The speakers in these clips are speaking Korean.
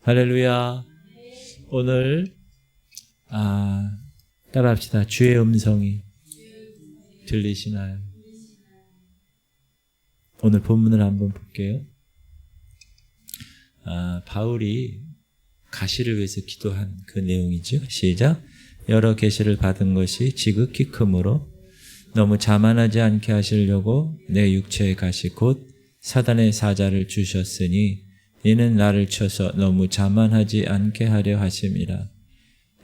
할렐루야. 오늘 따라합시다. 주의 음성이 들리시나요? 오늘 본문을 한번 볼게요. 바울이 가시를 위해서 기도한 그 내용이죠. 시작. 여러 계시를 받은 것이 지극히 크므로 너무 자만하지 않게 하시려고 내 육체의 가시 곧 사단의 사자를 주셨으니 이는 나를 쳐서 너무 자만하지 않게 하려 하심이라.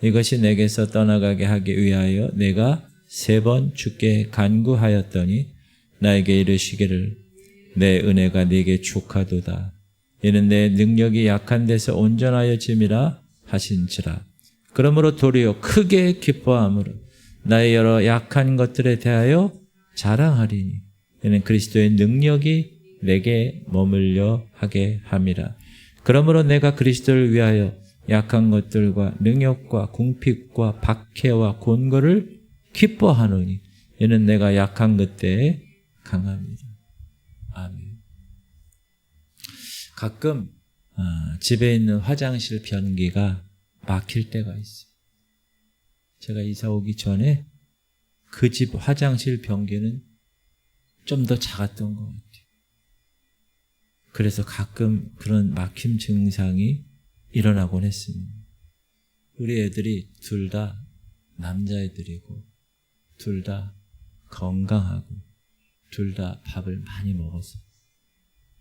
이것이 내게서 떠나가게 하기 위하여 내가 3번 주께 간구하였더니 나에게 이르시기를 내 은혜가 네게 족하도다. 이는 내 능력이 약한 데서 온전하여짐이라 하신지라. 그러므로 도리어 크게 기뻐함으로 나의 여러 약한 것들에 대하여 자랑하리니 이는 그리스도의 능력이 내게 머물려 하게 함이라. 그러므로 내가 그리스도를 위하여 약한 것들과 능욕과 궁핍과 박해와 곤고를 기뻐하노니 이는 내가 약한 그때에 강합니다. 아멘. 가끔 집에 있는 화장실 변기가 막힐 때가 있어요. 제가 이사 오기 전에 그 집 화장실 변기는 좀 더 작았던 것 같아요. 그래서 가끔 그런 막힘 증상이 일어나곤 했습니다. 우리 애들이 둘 다 남자애들이고 둘 다 건강하고 둘 다 밥을 많이 먹어서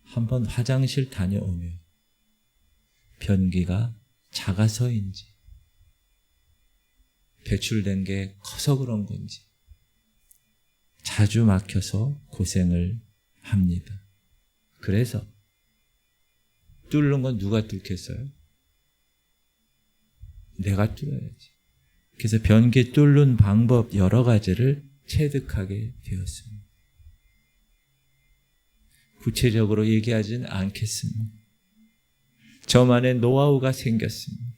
한번 화장실 다녀오면 변기가 작아서인지 배출된 게 커서 그런 건지 자주 막혀서 고생을 합니다. 그래서 뚫는 건 누가 뚫겠어요? 내가 뚫어야지. 그래서 변기 뚫는 방법 여러 가지를 체득하게 되었습니다. 구체적으로 얘기하진 않겠습니다. 저만의 노하우가 생겼습니다.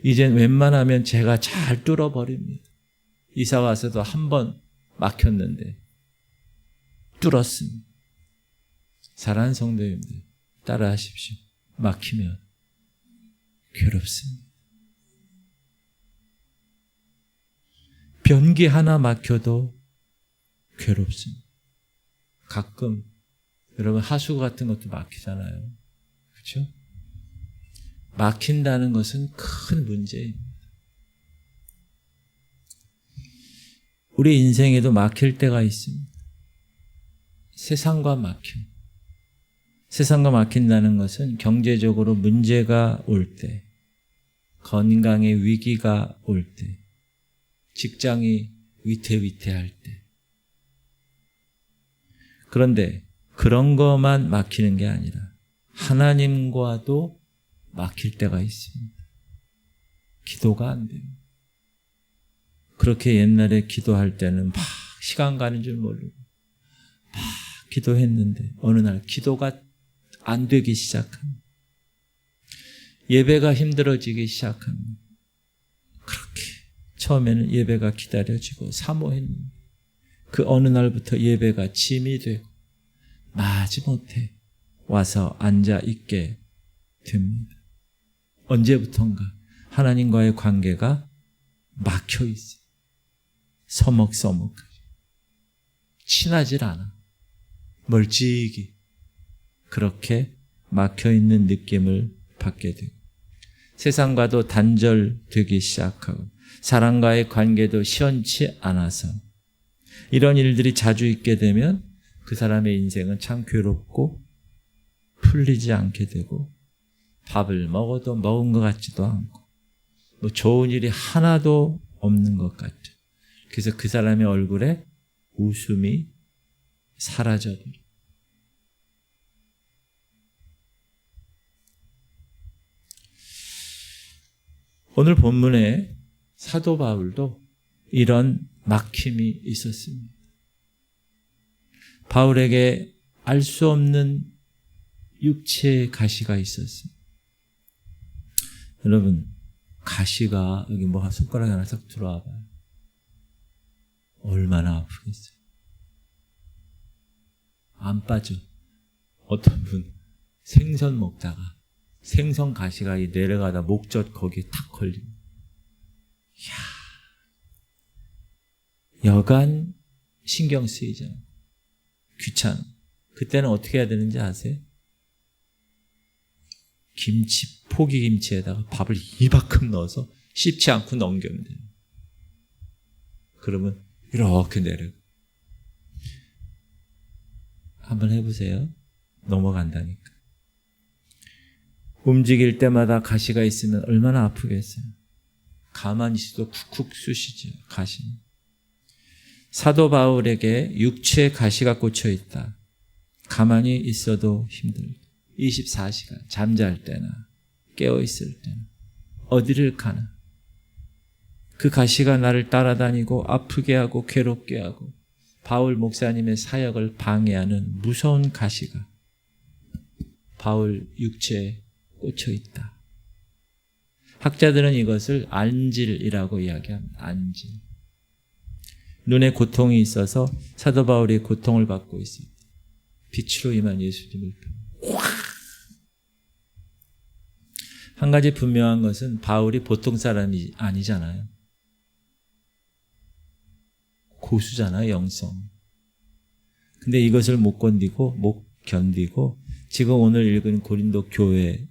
이젠 웬만하면 제가 잘 뚫어버립니다. 이사 와서도 한 번 막혔는데 뚫었습니다. 사랑하는 성도님들 따라 하십시오. 막히면 괴롭습니다. 변기 하나 막혀도 괴롭습니다. 가끔 여러분 하수 같은 것도 막히잖아요. 그렇죠? 막힌다는 것은 큰 문제입니다. 우리 인생에도 막힐 때가 있습니다. 세상과 막힘. 세상과 막힌다는 것은 경제적으로 문제가 올 때, 건강의 위기가 올 때, 직장이 위태위태할 때. 그런데 그런 것만 막히는 게 아니라 하나님과도 막힐 때가 있습니다. 기도가 안 됩니다. 그렇게 옛날에 기도할 때는 막 시간 가는 줄 모르고 막 기도했는데 어느 날 기도가 안 되기 시작합니다. 예배가 힘들어지기 시작합니다. 그렇게 처음에는 예배가 기다려지고 사모했는데 그 어느 날부터 예배가 짐이 되고 마지못해 와서 앉아 있게 됩니다. 언제부턴가 하나님과의 관계가 막혀 있어요. 서먹서먹하죠. 친하질 않아. 멀찍이 그렇게 막혀있는 느낌을 받게 되고 세상과도 단절되기 시작하고 사람과의 관계도 시원치 않아서 이런 일들이 자주 있게 되면 그 사람의 인생은 참 괴롭고 풀리지 않게 되고 밥을 먹어도 먹은 것 같지도 않고 뭐 좋은 일이 하나도 없는 것 같죠. 그래서 그 사람의 얼굴에 웃음이 사라져버려요. 오늘 본문에 사도 바울도 이런 막힘이 있었습니다. 바울에게 알 수 없는 육체의 가시가 있었습니다. 여러분, 가시가 여기 뭐 손가락에 하나 싹 들어와 봐요. 얼마나 아프겠어요. 안 빠져. 어떤 분 생선 먹다가 생선 가시가 내려가다 목젖 거기에 탁 걸리고. 여간 신경 쓰이잖아요. 귀찮아. 그때는 어떻게 해야 되는지 아세요? 김치, 포기김치에다가 밥을 이만큼 넣어서 씹지 않고 넘기면 돼요. 그러면 이렇게 내려가. 한번 해보세요. 넘어간다니까. 움직일 때마다 가시가 있으면 얼마나 아프겠어요. 가만히 있어도 쿡쿡 쑤시죠. 가시는. 사도 바울에게 육체에 가시가 꽂혀 있다. 가만히 있어도 힘들다. 24시간 잠잘 때나 깨어있을 때나 어디를 가나 그 가시가 나를 따라다니고 아프게 하고 괴롭게 하고 바울 목사님의 사역을 방해하는 무서운 가시가 바울 육체에 꽂혀 있다. 학자들은 이것을 안질이라고 이야기합니다. 안질. 눈에 고통이 있어서 사도 바울이 고통을 받고 있습니다. 빛으로 임한 예수님을 한 가지 분명한 것은 바울이 보통 사람이 아니잖아요. 고수잖아요, 영성. 근데 이것을 못 견디고 지금 오늘 읽은 고린도 교회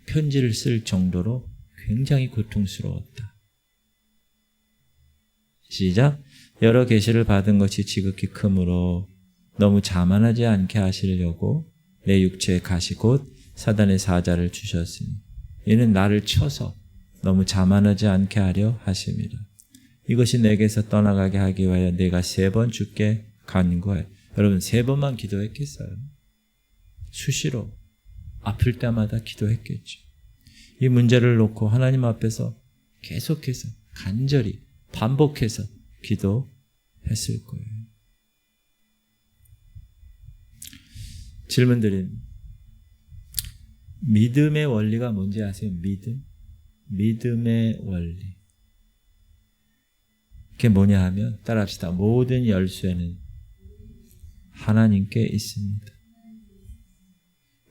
편지를 쓸 정도로 굉장히 고통스러웠다. 시작. 여러 계시를 받은 것이 지극히 크므로 너무 자만하지 않게 하시려고 내 육체에 가시 곧 사단의 사자를 주셨으니 이는 나를 쳐서 너무 자만하지 않게 하려 하심이라. 이것이 내게서 떠나가게 하기 위하여 내가 3번 주께 간구하여. 여러분 3번만 기도했겠어요? 수시로 아플 때마다 기도했겠죠. 이 문제를 놓고 하나님 앞에서 계속해서 간절히 반복해서 기도했을 거예요. 질문 드립니다. 믿음의 원리가 뭔지 아세요? 믿음의 원리. 그게 뭐냐 하면 따라합시다. 모든 열쇠는 하나님께 있습니다.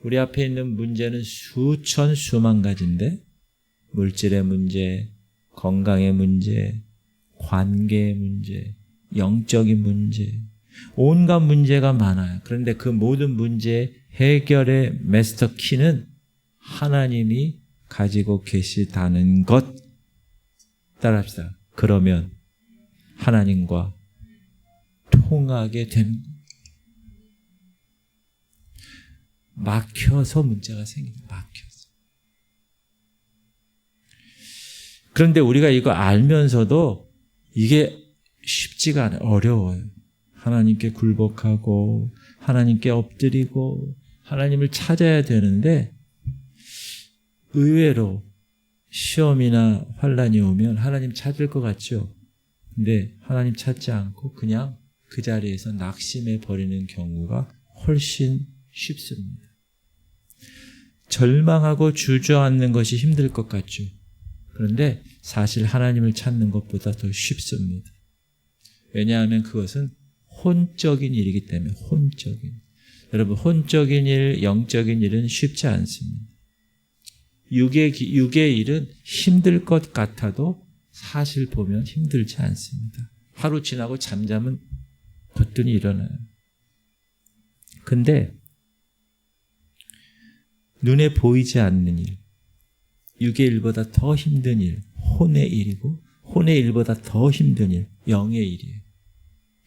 우리 앞에 있는 문제는 수천 수만 가지인데 물질의 문제, 건강의 문제, 관계의 문제, 영적인 문제, 온갖 문제가 많아요. 그런데 그 모든 문제 해결의 마스터 키는 하나님이 가지고 계시다는 것. 따라합시다. 그러면 하나님과 통하게 됩니다. 막혀서 문제가 생깁니다. 막혀서. 그런데 우리가 이거 알면서도 이게 쉽지가 않아요. 어려워요. 하나님께 굴복하고 하나님께 엎드리고 하나님을 찾아야 되는데 의외로 시험이나 환난이 오면 하나님 찾을 것 같죠. 근데 하나님 찾지 않고 그냥 그 자리에서 낙심해 버리는 경우가 훨씬 쉽습니다. 절망하고 주저앉는 것이 힘들 것 같죠. 그런데 사실 하나님을 찾는 것보다 더 쉽습니다. 왜냐하면 그것은 혼적인 일이기 때문에. 혼적인. 여러분, 혼적인 일, 영적인 일은 쉽지 않습니다. 육의 일은 힘들 것 같아도 사실 보면 힘들지 않습니다. 하루 지나고 잠자면 거뜬히 일어나요. 근데 눈에 보이지 않는 일, 육의 일보다 더 힘든 일, 혼의 일이고 혼의 일보다 더 힘든 일, 영의 일이에요.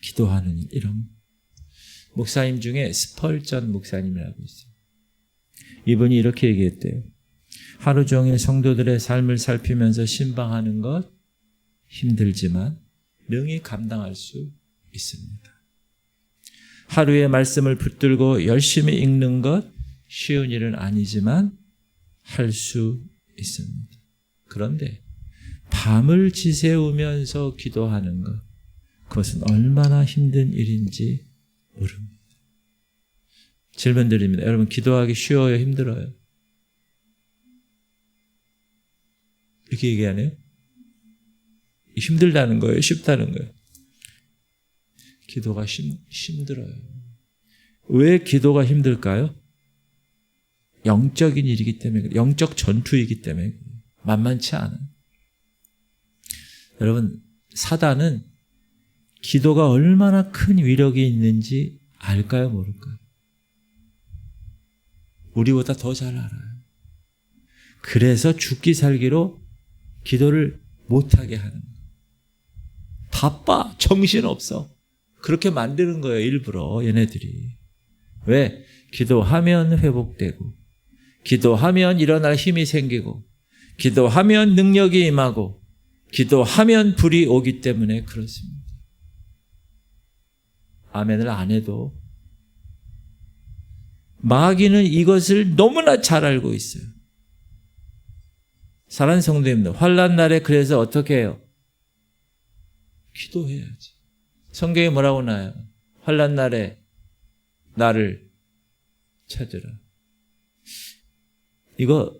기도하는 일, 이런. 목사님 중에 스펄전 목사님이라고 있어요. 이분이 이렇게 얘기했대요. 하루 종일 성도들의 삶을 살피면서 신방하는 것 힘들지만 능히 감당할 수 있습니다. 하루의 말씀을 붙들고 열심히 읽는 것 쉬운 일은 아니지만 할 수 있습니다. 그런데 밤을 지새우면서 기도하는 것, 그것은 얼마나 힘든 일인지 모릅니다. 질문 드립니다. 여러분, 기도하기 쉬워요? 힘들어요? 이렇게 얘기하네요. 힘들다는 거예요? 쉽다는 거예요? 기도가 힘들어요. 왜 기도가 힘들까요? 영적인 일이기 때문에, 영적 전투이기 때문에 만만치 않아요. 여러분, 사단은 기도가 얼마나 큰 위력이 있는지 알까요, 모를까요? 우리보다 더 잘 알아요. 그래서 죽기 살기로 기도를 못하게 하는 거예요. 바빠, 정신없어. 그렇게 만드는 거예요, 일부러 얘네들이. 왜? 기도하면 회복되고, 기도하면 일어날 힘이 생기고, 기도하면 능력이 임하고, 기도하면 불이 오기 때문에 그렇습니다. 아멘을 안 해도 마귀는 이것을 너무나 잘 알고 있어요. 사랑하는 성도님들, 환난 날에 그래서 어떻게 해요? 기도해야지. 성경에 뭐라고 나와요? 환난 날에 나를 찾으라. 이거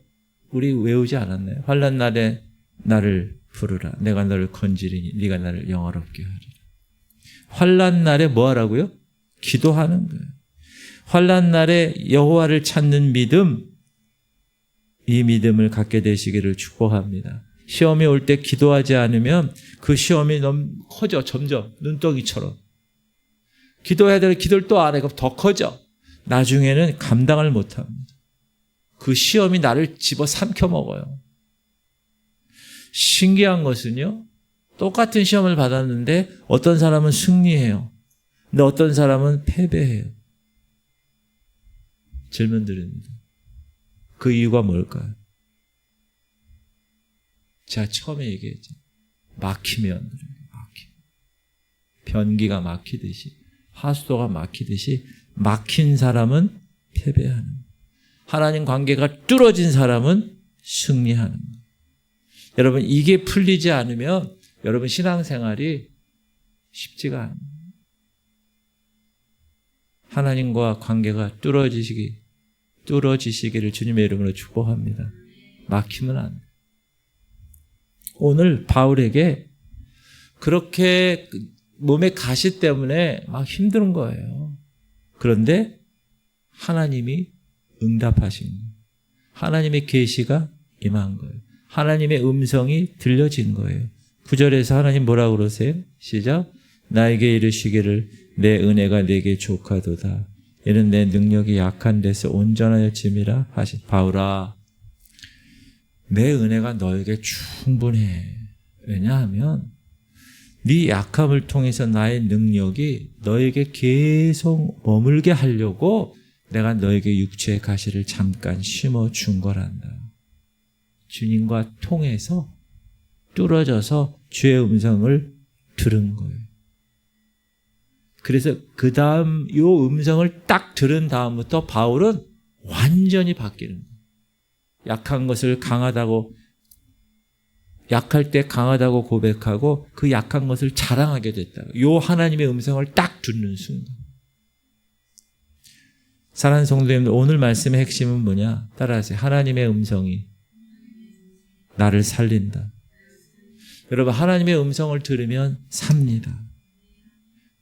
우리 외우지 않았나요? 환난 날에 나를 부르라. 내가 너를 건지리니 네가 나를 영화롭게 하리라. 환난 날에 뭐 하라고요? 기도하는 거예요. 환난 날에 여호와를 찾는 믿음, 이 믿음을 갖게 되시기를 축복합니다. 시험이 올 때 기도하지 않으면 그 시험이 너무 커져. 점점 눈덩이처럼. 기도해야 될 기도를 또 안 해. 그럼 더 커져. 나중에는 감당을 못합니다. 그 시험이 나를 집어 삼켜 먹어요. 신기한 것은요, 똑같은 시험을 받았는데 어떤 사람은 승리해요. 근데 어떤 사람은 패배해요. 질문 드립니다. 그 이유가 뭘까요? 제가 처음에 얘기했죠. 막히면, 변기가 막히듯이, 하수도가 막히듯이 막힌 사람은 패배하는 거예요. 하나님 관계가 뚫어진 사람은 승리하는 거예요. 여러분, 이게 풀리지 않으면 여러분 신앙생활이 쉽지가 않아요. 하나님과 관계가 뚫어지시기를 주님의 이름으로 축복합니다. 막히면 안 돼요. 오늘 바울에게 그렇게 몸에 가시 때문에 막 힘든 거예요. 그런데 하나님이 응답하신 거예요. 하나님의 계시가 임한 거예요. 하나님의 음성이 들려진 거예요. 9절에서 하나님 뭐라고 그러세요? 시작. 나에게 이르시기를 내 은혜가 내게 족하도다. 이는 내 능력이 약한 데서 온전하여 짐이라 하신. 바울아, 내 은혜가 너에게 충분해. 왜냐하면 네 약함을 통해서 나의 능력이 너에게 계속 머물게 하려고 내가 너에게 육체의 가시를 잠깐 심어준 거란다. 주님과 통해서 뚫어져서 주의 음성을 들은 거예요. 그래서 그 다음 요 음성을 딱 들은 다음부터 바울은 완전히 바뀌는 거예요. 약한 것을 강하다고, 약할 때 강하다고 고백하고 그 약한 것을 자랑하게 됐다. 요 하나님의 음성을 딱 듣는 순간. 사랑하는 성도님들, 오늘 말씀의 핵심은 뭐냐? 따라하세요. 하나님의 음성이 나를 살린다. 여러분, 하나님의 음성을 들으면 삽니다.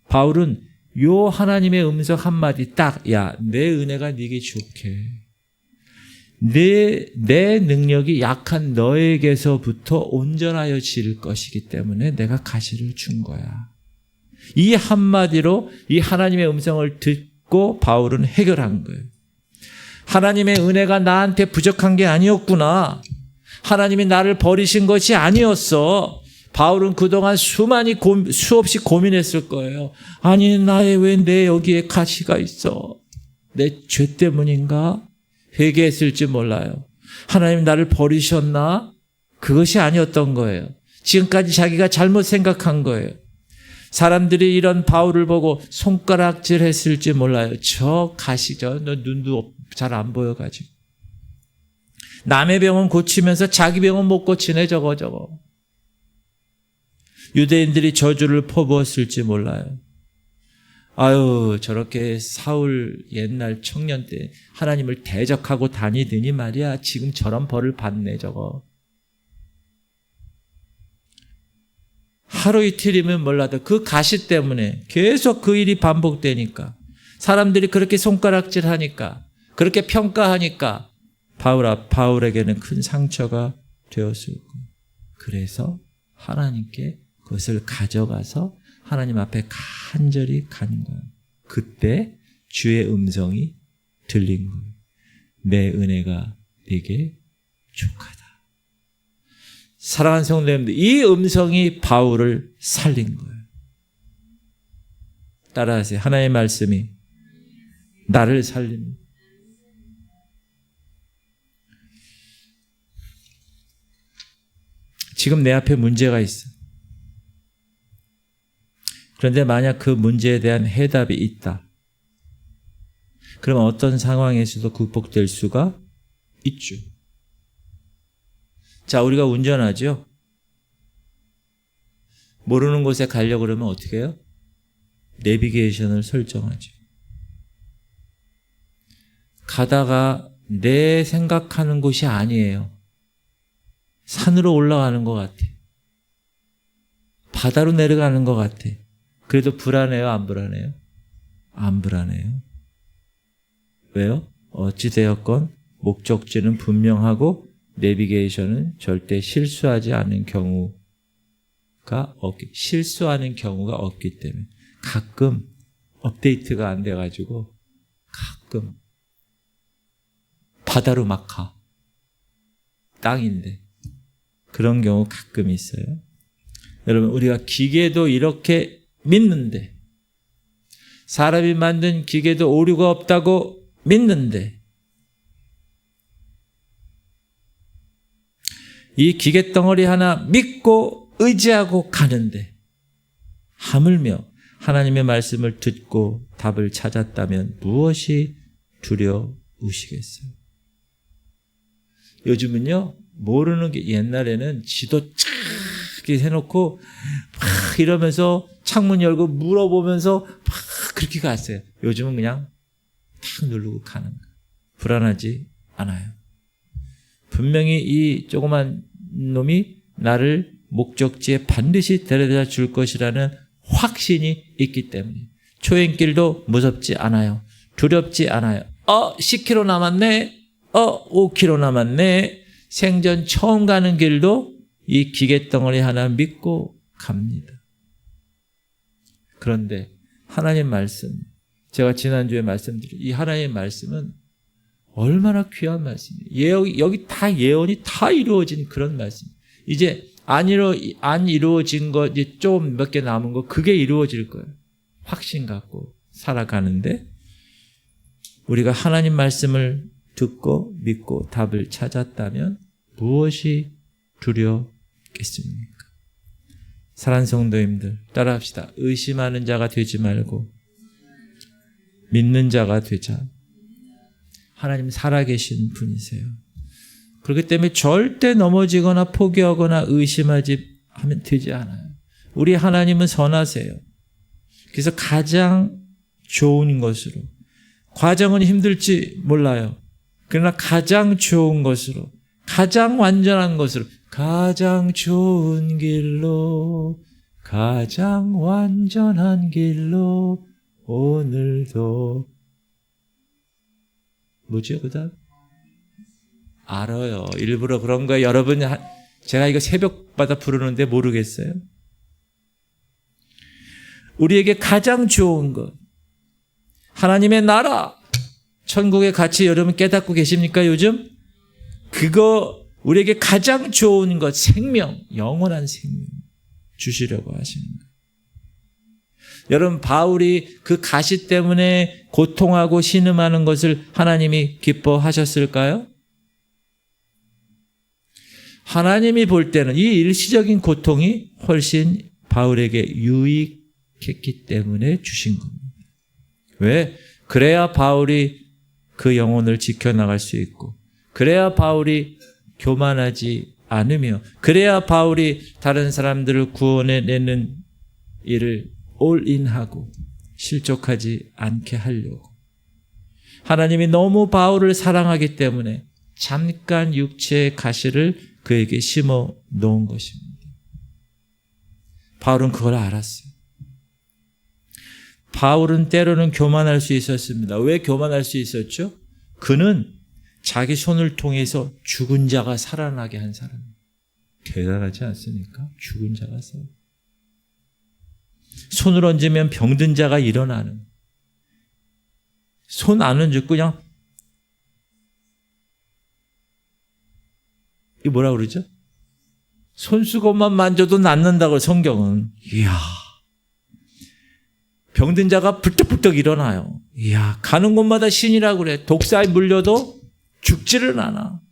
바울은 요 하나님의 음성 한마디 딱, 야, 내 은혜가 네게 좋게. 내 능력이 약한 너에게서부터 온전하여질 것이기 때문에 내가 가시를 준 거야. 이 한마디로 이 하나님의 음성을 듣고 바울은 해결한 거예요. 하나님의 은혜가 나한테 부족한 게 아니었구나. 하나님이 나를 버리신 것이 아니었어. 바울은 그동안 수없이 고민했을 거예요. 아니, 왜 내 여기에 가시가 있어? 내 죄 때문인가? 회개했을지 몰라요. 하나님 나를 버리셨나? 그것이 아니었던 거예요. 지금까지 자기가 잘못 생각한 거예요. 사람들이 이런 바울을 보고 손가락질 했을지 몰라요. 저 가시죠. 너 눈도 잘 안 보여가지고. 남의 병은 고치면서 자기 병은 못 고치네, 저거. 유대인들이 저주를 퍼부었을지 몰라요. 아유, 저렇게 사울 옛날 청년 때 하나님을 대적하고 다니더니 말이야, 지금 저런 벌을 받네, 저거. 하루 이틀이면 몰라도 그 가시 때문에 계속 그 일이 반복되니까, 사람들이 그렇게 손가락질 하니까, 그렇게 평가하니까 바울에게는 큰 상처가 되었을 거예요. 그래서 하나님께 그것을 가져가서 하나님 앞에 간절히 가는 거예요. 그때 주의 음성이 들린 거예요. 내 은혜가 네게 족하다. 사랑하는 성도님들, 이 음성이 바울을 살린 거예요. 따라하세요. 하나님의 말씀이 나를 살립니다. 지금 내 앞에 문제가 있어. 그런데 만약 그 문제에 대한 해답이 있다. 그러면 어떤 상황에서도 극복될 수가 있죠. 자, 우리가 운전하죠. 모르는 곳에 가려고 그러면 어떻게 해요? 내비게이션을 설정하죠. 가다가 내 생각하는 곳이 아니에요. 산으로 올라가는 것 같아. 바다로 내려가는 것 같아. 그래도 불안해요? 안 불안해요? 안 불안해요. 왜요? 어찌되었건 목적지는 분명하고 내비게이션은 절대 실수하지 않는 실수하는 경우가 없기 때문에 가끔 업데이트가 안 돼가지고 가끔 바다로 막 가. 땅인데. 그런 경우 가끔 있어요. 여러분, 우리가 기계도 이렇게 믿는데, 사람이 만든 기계도 오류가 없다고 믿는데, 이 기계 덩어리 하나 믿고 의지하고 가는데, 하물며 하나님의 말씀을 듣고 답을 찾았다면 무엇이 두려우시겠어요? 요즘은요, 모르는 게, 옛날에는 지도 쫙 해놓고 막 이러면서 창문 열고 물어보면서 막 그렇게 갔어요. 요즘은 그냥 탁 누르고 가는 거예요. 불안하지 않아요. 분명히 이 조그만 놈이 나를 목적지에 반드시 데려다 줄 것이라는 확신이 있기 때문에 초행길도 무섭지 않아요. 두렵지 않아요. 10km 남았네. 5km 남았네. 생전 처음 가는 길도 이 기계덩어리 하나 믿고 갑니다. 그런데 하나님 말씀, 제가 지난주에 말씀드린 이 하나님 말씀은 얼마나 귀한 말씀이에요. 여기 다 예언이 다 이루어진 그런 말씀. 이제 안 이루어진 거, 이제 좀 몇 개 남은 거, 그게 이루어질 거예요. 확신 갖고 살아가는데, 우리가 하나님 말씀을 듣고 믿고 답을 찾았다면 무엇이 두렵겠습니까? 사랑하는 성도님들, 따라합시다. 의심하는 자가 되지 말고 믿는 자가 되자. 하나님 살아계신 분이세요. 그렇기 때문에 절대 넘어지거나 포기하거나 의심하지 하면 되지 않아요. 우리 하나님은 선하세요. 그래서 가장 좋은 것으로, 과정은 힘들지 몰라요. 그러나 가장 좋은 것으로, 가장 완전한 것으로, 가장 좋은 길로, 가장 완전한 길로 오늘도, 뭐죠 그 다음? 알아요. 일부러 그런 거예요. 여러분, 제가 이거 새벽마다 부르는데 모르겠어요? 우리에게 가장 좋은 것, 하나님의 나라, 천국의 가치 여러분 깨닫고 계십니까 요즘? 그거 우리에게 가장 좋은 것, 생명, 영원한 생명 주시려고 하시는 거예요. 여러분, 바울이 그 가시 때문에 고통하고 신음하는 것을 하나님이 기뻐하셨을까요? 하나님이 볼 때는 이 일시적인 고통이 훨씬 바울에게 유익했기 때문에 주신 겁니다. 왜? 그래야 바울이 그 영혼을 지켜나갈 수 있고, 그래야 바울이 교만하지 않으며, 그래야 바울이 다른 사람들을 구원해내는 일을 올인하고 실족하지 않게 하려고. 하나님이 너무 바울을 사랑하기 때문에 잠깐 육체의 가시를 그에게 심어 놓은 것입니다. 바울은 그걸 알았어요. 바울은 때로는 교만할 수 있었습니다. 왜 교만할 수 있었죠? 그는 자기 손을 통해서 죽은 자가 살아나게 한 사람. 대단하지 않습니까? 죽은 자가 살아. 손을 얹으면 병든 자가 일어나는. 손 안 얹고 그냥 이 뭐라 그러죠? 손수건만 만져도 낫는다고 성경은. 이야. 병든 자가 불떡불떡 일어나요. 이야, 가는 곳마다 신이라고 그래. 독사에 물려도 죽지를 않아.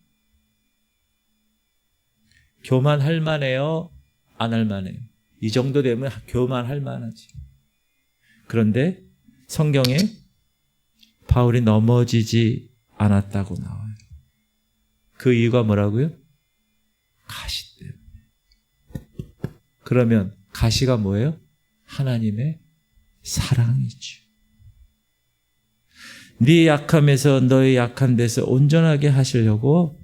교만할 만해요? 안 할 만해요? 이 정도 되면 교만할 만하지. 그런데 성경에 바울이 넘어지지 않았다고 나와요. 그 이유가 뭐라고요? 가시 때문에. 그러면 가시가 뭐예요? 하나님의 사랑이죠. 네 약함에서 너의 약한 데서 온전하게 하시려고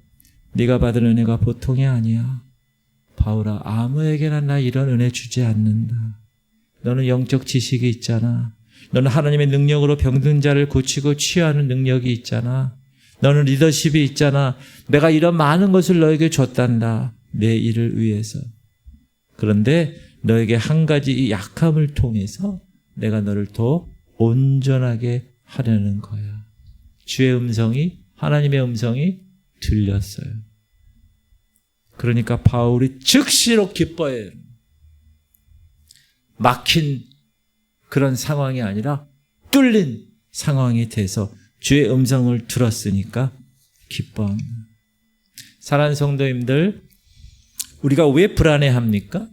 네가 받은 은혜가 보통이 아니야. 바울아, 아무에게나 나 이런 은혜 주지 않는다. 너는 영적 지식이 있잖아. 너는 하나님의 능력으로 병든 자를 고치고 치유하는 능력이 있잖아. 너는 리더십이 있잖아. 내가 이런 많은 것을 너에게 줬단다. 내 일을 위해서. 그런데 너에게 한 가지 이 약함을 통해서 내가 너를 더 온전하게 하려는 거야. 주의 음성이, 하나님의 음성이 들렸어요. 그러니까 바울이 즉시로 기뻐해요. 막힌 그런 상황이 아니라 뚫린 상황이 돼서 주의 음성을 들었으니까 기뻐합니다. 사랑하는 성도님들, 우리가 왜 불안해합니까?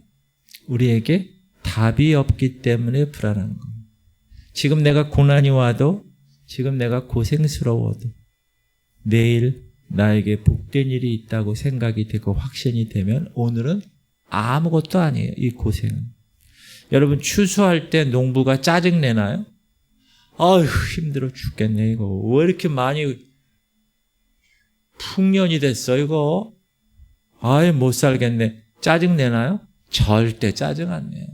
우리에게 답이 없기 때문에 불안한 겁니다. 지금 내가 고난이 와도, 지금 내가 고생스러워도 내일 나에게 복된 일이 있다고 생각이 되고 확신이 되면 오늘은 아무것도 아니에요. 이 고생은. 여러분, 추수할 때 농부가 짜증내나요? 아휴, 힘들어 죽겠네 이거. 왜 이렇게 많이 풍년이 됐어 이거. 아이, 못 살겠네. 짜증내나요? 절대 짜증 안 내요.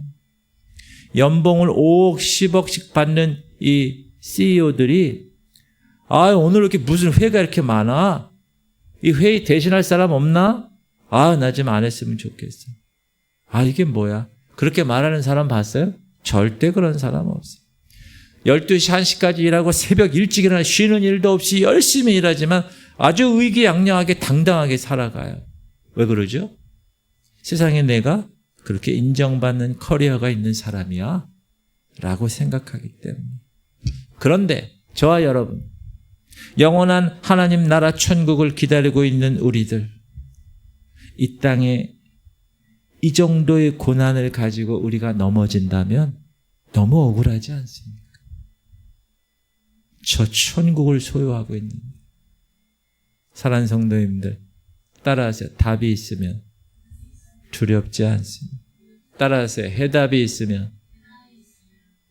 연봉을 5억, 10억씩 받는 이 CEO들이 오늘 이렇게 무슨 회가 이렇게 많아? 이 회의 대신할 사람 없나? 나 좀 안 했으면 좋겠어. 이게 뭐야? 그렇게 말하는 사람 봤어요? 절대 그런 사람 없어요. 12시, 1시까지 일하고 새벽 일찍 일어나 쉬는 일도 없이 열심히 일하지만 아주 의기양양하게 당당하게 살아가요. 왜 그러죠? 세상에 내가 그렇게 인정받는 커리어가 있는 사람이야 라고 생각하기 때문에. 그런데 저와 여러분, 영원한 하나님 나라 천국을 기다리고 있는 우리들, 이 땅에 이 정도의 고난을 가지고 우리가 넘어진다면 너무 억울하지 않습니까? 저 천국을 소유하고 있는 사랑하는 성도님들, 따라하세요. 답이 있으면 두렵지 않습니다. 따라하세요. 해답이 있으면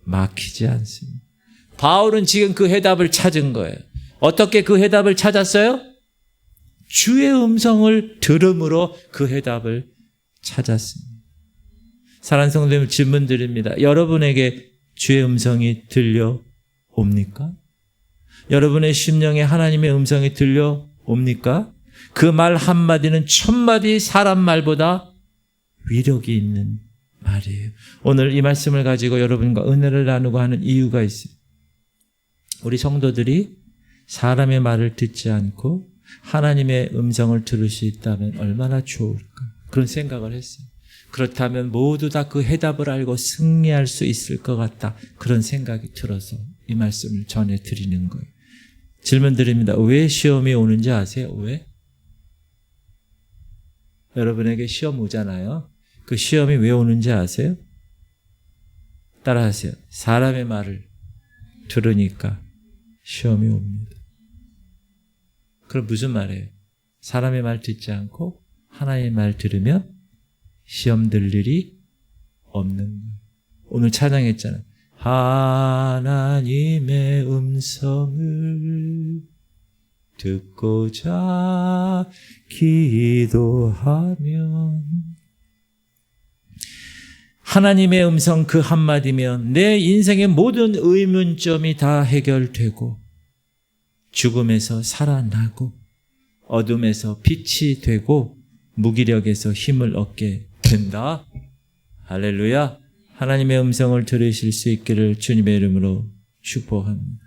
막히지 않습니다. 바울은 지금 그 해답을 찾은 거예요. 어떻게 그 해답을 찾았어요? 주의 음성을 들음으로 그 해답을 찾았습니다. 사랑하는 성도님, 질문 드립니다. 여러분에게 주의 음성이 들려옵니까? 여러분의 심령에 하나님의 음성이 들려옵니까? 그 말 한마디는 1000마디 사람 말보다 위력이 있는 말이에요. 오늘 이 말씀을 가지고 여러분과 은혜를 나누고 하는 이유가 있어요. 우리 성도들이 사람의 말을 듣지 않고 하나님의 음성을 들을 수 있다면 얼마나 좋을까, 그런 생각을 했어요. 그렇다면 모두 다 그 해답을 알고 승리할 수 있을 것 같다, 그런 생각이 들어서 이 말씀을 전해드리는 거예요. 질문 드립니다. 왜 시험이 오는지 아세요? 왜? 여러분에게 시험 오잖아요. 그 시험이 왜 오는지 아세요? 따라하세요. 사람의 말을 들으니까 시험이 옵니다. 그럼 무슨 말이에요? 사람의 말 듣지 않고 하나님의 말 들으면 시험 들 일이 없는 거예요. 오늘 찬양했잖아요. 하나님의 음성을 듣고자 기도하면, 하나님의 음성 그 한마디면 내 인생의 모든 의문점이 다 해결되고 죽음에서 살아나고 어둠에서 빛이 되고 무기력에서 힘을 얻게 된다. 할렐루야. 하나님의 음성을 들으실 수 있기를 주님의 이름으로 축복합니다.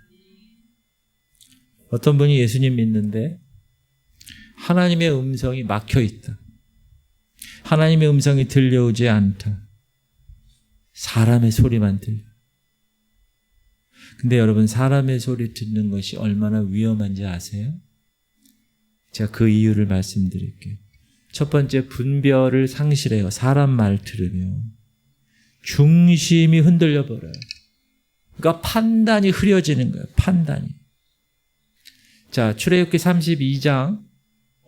어떤 분이 예수님 믿는데 하나님의 음성이 막혀 있다. 하나님의 음성이 들려오지 않다. 사람의 소리만 들려. 근데 여러분, 사람의 소리 듣는 것이 얼마나 위험한지 아세요? 제가 그 이유를 말씀드릴게요. 첫 번째, 분별을 상실해요. 사람 말 들으면 중심이 흔들려 버려요. 그러니까 판단이 흐려지는 거예요. 판단이. 자, 출애굽기 32장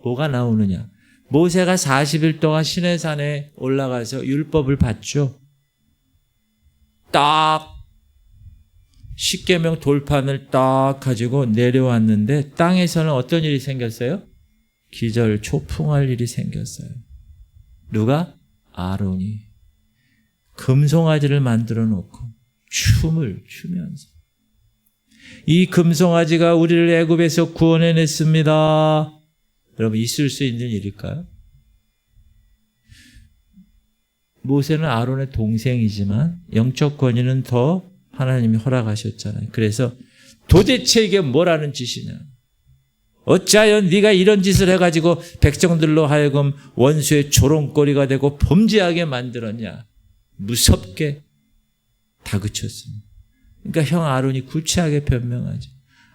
뭐가 나오느냐? 모세가 40일 동안 시내산에 올라가서 율법을 받죠. 딱 십계명 돌판을 딱 가지고 내려왔는데 땅에서는 어떤 일이 생겼어요? 기절 초풍할 일이 생겼어요. 누가? 아론이 금송아지를 만들어 놓고 춤을 추면서, 이 금송아지가 우리를 애굽에서 구원해냈습니다. 여러분, 있을 수 있는 일일까요? 모세는 아론의 동생이지만 영적 권위는 더 하나님이 허락하셨잖아요. 그래서 도대체 이게 뭐라는 짓이냐? 어찌하여 네가 이런 짓을 해가지고 백성들로 하여금 원수의 조롱거리가 되고 범죄하게 만들었냐? 무섭게 다그쳤습니다. 그러니까 형 아론이 구체하게 변명하죠.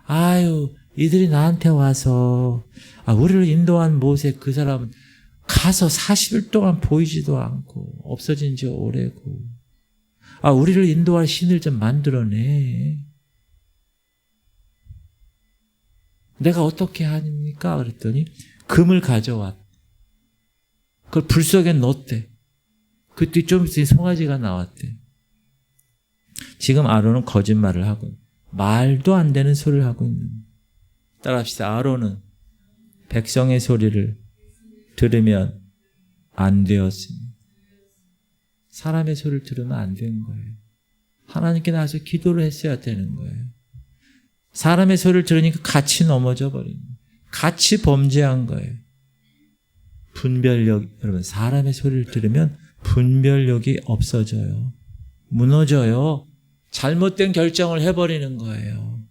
아유, 이들이 나한테 와서 우리를 인도한 모세, 그 사람은 가서 40일 동안 보이지도 않고 없어진 지 오래고, 우리를 인도할 신을 좀 만들어내. 내가 어떻게 하니까? 그랬더니 금을 가져왔. 그걸 불 속에 넣었대. 그때 좀 있으니 송아지가 나왔대. 지금 아론은 거짓말을 하고, 말도 안 되는 소리를 하고 있는 거예요. 따라합시다. 아론은 백성의 소리를 들으면 안 되었습니다. 사람의 소리를 들으면 안 되는 거예요. 하나님께 나와서 기도를 했어야 되는 거예요. 사람의 소리를 들으니까 같이 넘어져 버린 거예요. 같이 범죄한 거예요. 분별력, 여러분, 사람의 소리를 들으면 분별력이 없어져요. 무너져요. 잘못된 결정을 해버리는 거예요.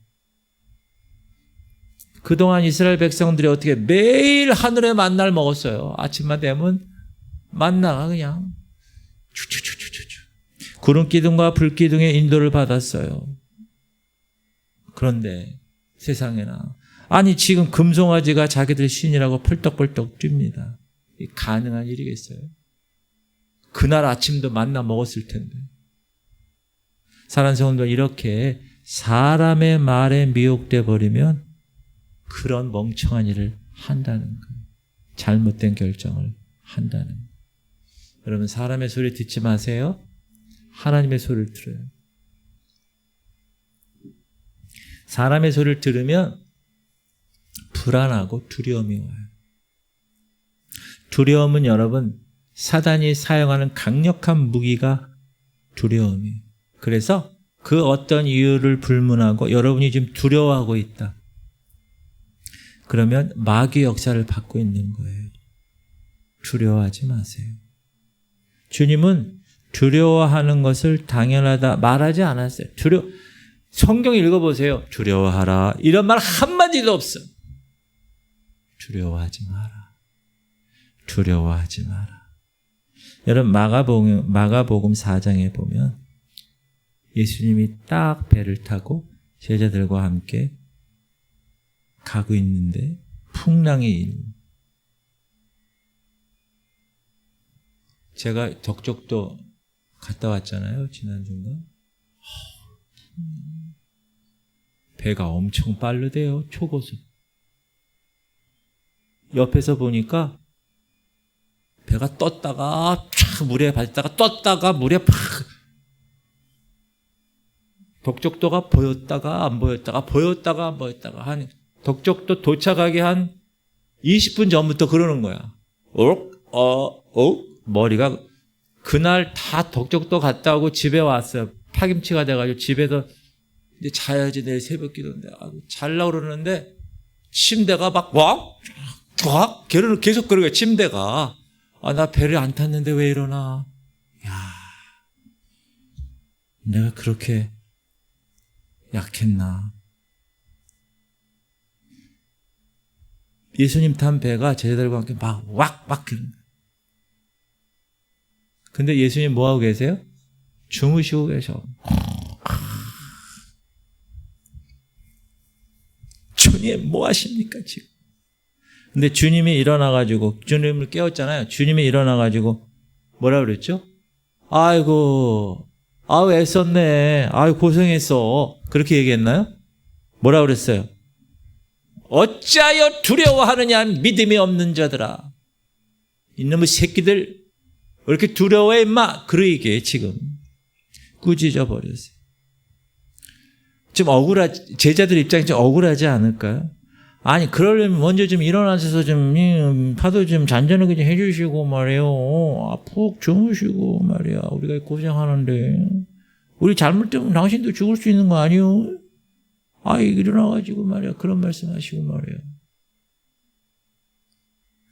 그동안 이스라엘 백성들이 어떻게 매일 하늘의 만나를 먹었어요. 아침만 되면 만나가 그냥 구름 기둥과 불 기둥의 인도를 받았어요. 그런데 세상에나, 지금 금송아지가 자기들 신이라고 펄떡펄떡 뜁니다. 가능한 일이겠어요? 그날 아침도 만나 먹었을 텐데. 사랑하는 성도들, 이렇게 사람의 말에 미혹돼 버리면 그런 멍청한 일을 한다는 거예요. 잘못된 결정을 한다는 거예요. 여러분, 사람의 소리 듣지 마세요. 하나님의 소리를 들어요. 사람의 소리를 들으면 불안하고 두려움이 와요. 두려움은 여러분, 사단이 사용하는 강력한 무기가 두려움이에요. 그래서 그 어떤 이유를 불문하고 여러분이 지금 두려워하고 있다. 그러면 마귀의 역사를 받고 있는 거예요. 두려워하지 마세요. 주님은 두려워하는 것을 당연하다 말하지 않았어요. 성경 읽어보세요. 두려워하라. 이런 말 한마디도 없어. 두려워하지 마라. 두려워하지 마라. 여러분, 마가복음 4장에 보면 예수님이 딱 배를 타고 제자들과 함께 가고 있는데 풍랑이 일어납니다. 제가 덕적도 갔다 왔잖아요. 지난주인가? 배가 엄청 빠르대요. 초고속. 옆에서 보니까 배가 떴다가 촥 물에 밟다가 떴다가 물에 팍. 덕적도가 보였다가 안 보였다가 보였다가 안 보였다가 한 덕적도 도착하기 한 20분 전부터 그러는 거야. 머리가 그날 다 덕적도 갔다 오고 집에 왔어요. 파김치가 돼가지고 집에서 이제 자야지 내일 새벽 기도인데 자려고 그러는데 침대가 막 꽉 결혼을 계속 그러게 침대가 나 배를 안 탔는데 왜 이러나. 야, 내가 그렇게 약했나. 예수님 탄 배가 제자들과 함께 막 그런 거예요. 근데 예수님 뭐하고 계세요? 주무시고 계셔. 주님 뭐 하십니까 지금? 근데 주님이 일어나가지고 주님을 깨웠잖아요. 주님이 일어나가지고 뭐라 그랬죠? 아이고 애썼네. 아이고 고생했어. 그렇게 얘기했나요? 뭐라 그랬어요? 어찌하여 두려워하느냐 믿음이 없는 자들아. 이놈의 새끼들 왜 이렇게 두려워해 임마. 그러기에 지금 꾸짖어 버렸어요. 좀 제자들 입장이 좀 억울하지 않을까요? 아니 그러려면 먼저 좀 일어나셔서 좀 파도 좀 잔잔하게 좀 해주시고 말이에요. 푹 주무시고 말이야. 우리가 고생하는데 우리 잘못되면 당신도 죽을 수 있는 거 아니요? 일어나가지고 말이야. 그런 말씀하시고 말이에요.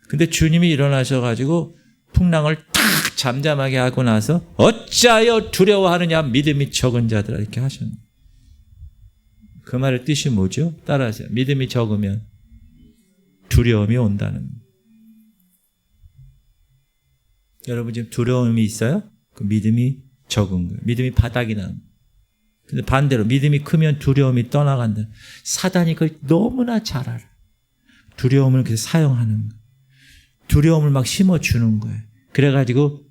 근데 주님이 일어나셔가지고 풍랑을 탁 잠잠하게 하고 나서 어찌하여 두려워하느냐 믿음이 적은 자들아 이렇게 하셨네. 그 말의 뜻이 뭐죠? 따라하세요. 믿음이 적으면 두려움이 온다는 거예요. 여러분 지금 두려움이 있어요? 그 믿음이 적은 거예요. 믿음이 바닥이 나는 거예요. 근데 반대로 믿음이 크면 두려움이 떠나간다. 사단이 그걸 너무나 잘 알아. 두려움을 그래서 사용하는 거예요. 두려움을 막 심어주는 거예요. 그래가지고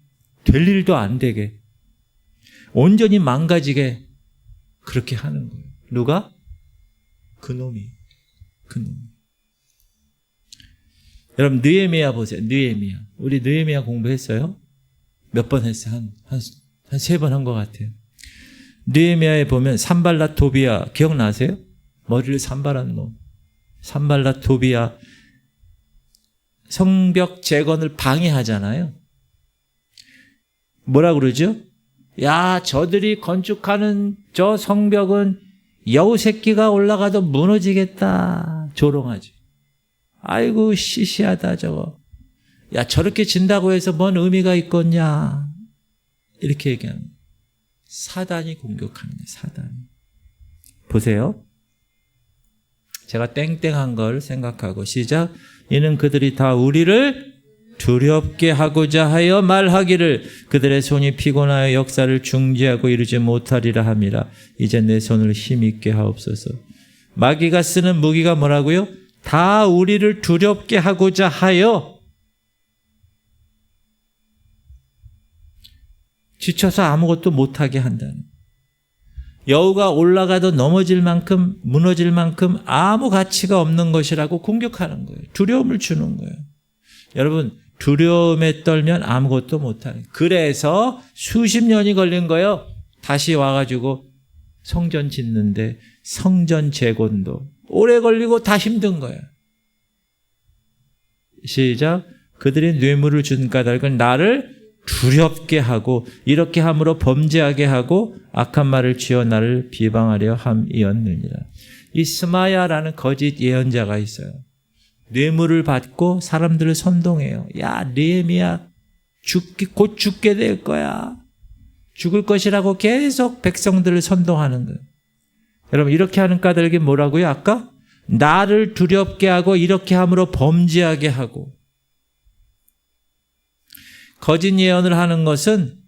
될 일도 안 되게 온전히 망가지게 그렇게 하는 거예요. 누가? 그놈이. 여러분 느헤미야 보세요. 느헤미야. 우리 느헤미야 공부했어요? 몇 번 했어요? 한 3번 한 것 같아요. 느헤미야에 보면 산발랏 도비야 기억나세요? 머리를 산발한 놈. 산발랏 도비야 성벽 재건을 방해하잖아요. 뭐라 그러죠? 야, 저들이 건축하는 저 성벽은 여우 새끼가 올라가도 무너지겠다. 조롱하죠. 아이고 시시하다 저거. 야, 저렇게 진다고 해서 뭔 의미가 있겠냐. 이렇게 얘기하는 거예요. 사단이 공격하는 거예요. 사단이. 보세요. 제가 땡땡한 걸 생각하고 시작. 이는 그들이 다 우리를 두렵게 하고자 하여 말하기를 그들의 손이 피곤하여 역사를 중지하고 이루지 못하리라 함이라. 이제 내 손을 힘있게 하옵소서. 마귀가 쓰는 무기가 뭐라고요? 다 우리를 두렵게 하고자 하여. 지쳐서 아무것도 못하게 한다는. 여우가 올라가도 넘어질 만큼 무너질 만큼 아무 가치가 없는 것이라고 공격하는 거예요. 두려움을 주는 거예요. 여러분 두려움에 떨면 아무것도 못하는. 그래서 수십 년이 걸린 거예요. 다시 와가지고 성전 짓는데 성전 재건도 오래 걸리고 다 힘든 거예요. 시작. 그들이 뇌물을 준 까닭은 나를 두렵게 하고 이렇게 함으로 범죄하게 하고 악한 말을 지어 나를 비방하려 함이었느니라. 이 스마야라는 거짓 예언자가 있어요. 뇌물을 받고 사람들을 선동해요. 야, 느헤미야 곧 죽게 될 거야. 죽을 것이라고 계속 백성들을 선동하는 거예요. 여러분 이렇게 하는 까닭이 뭐라고요? 아까 나를 두렵게 하고 이렇게 함으로 범죄하게 하고. 거짓 예언을 하는 것은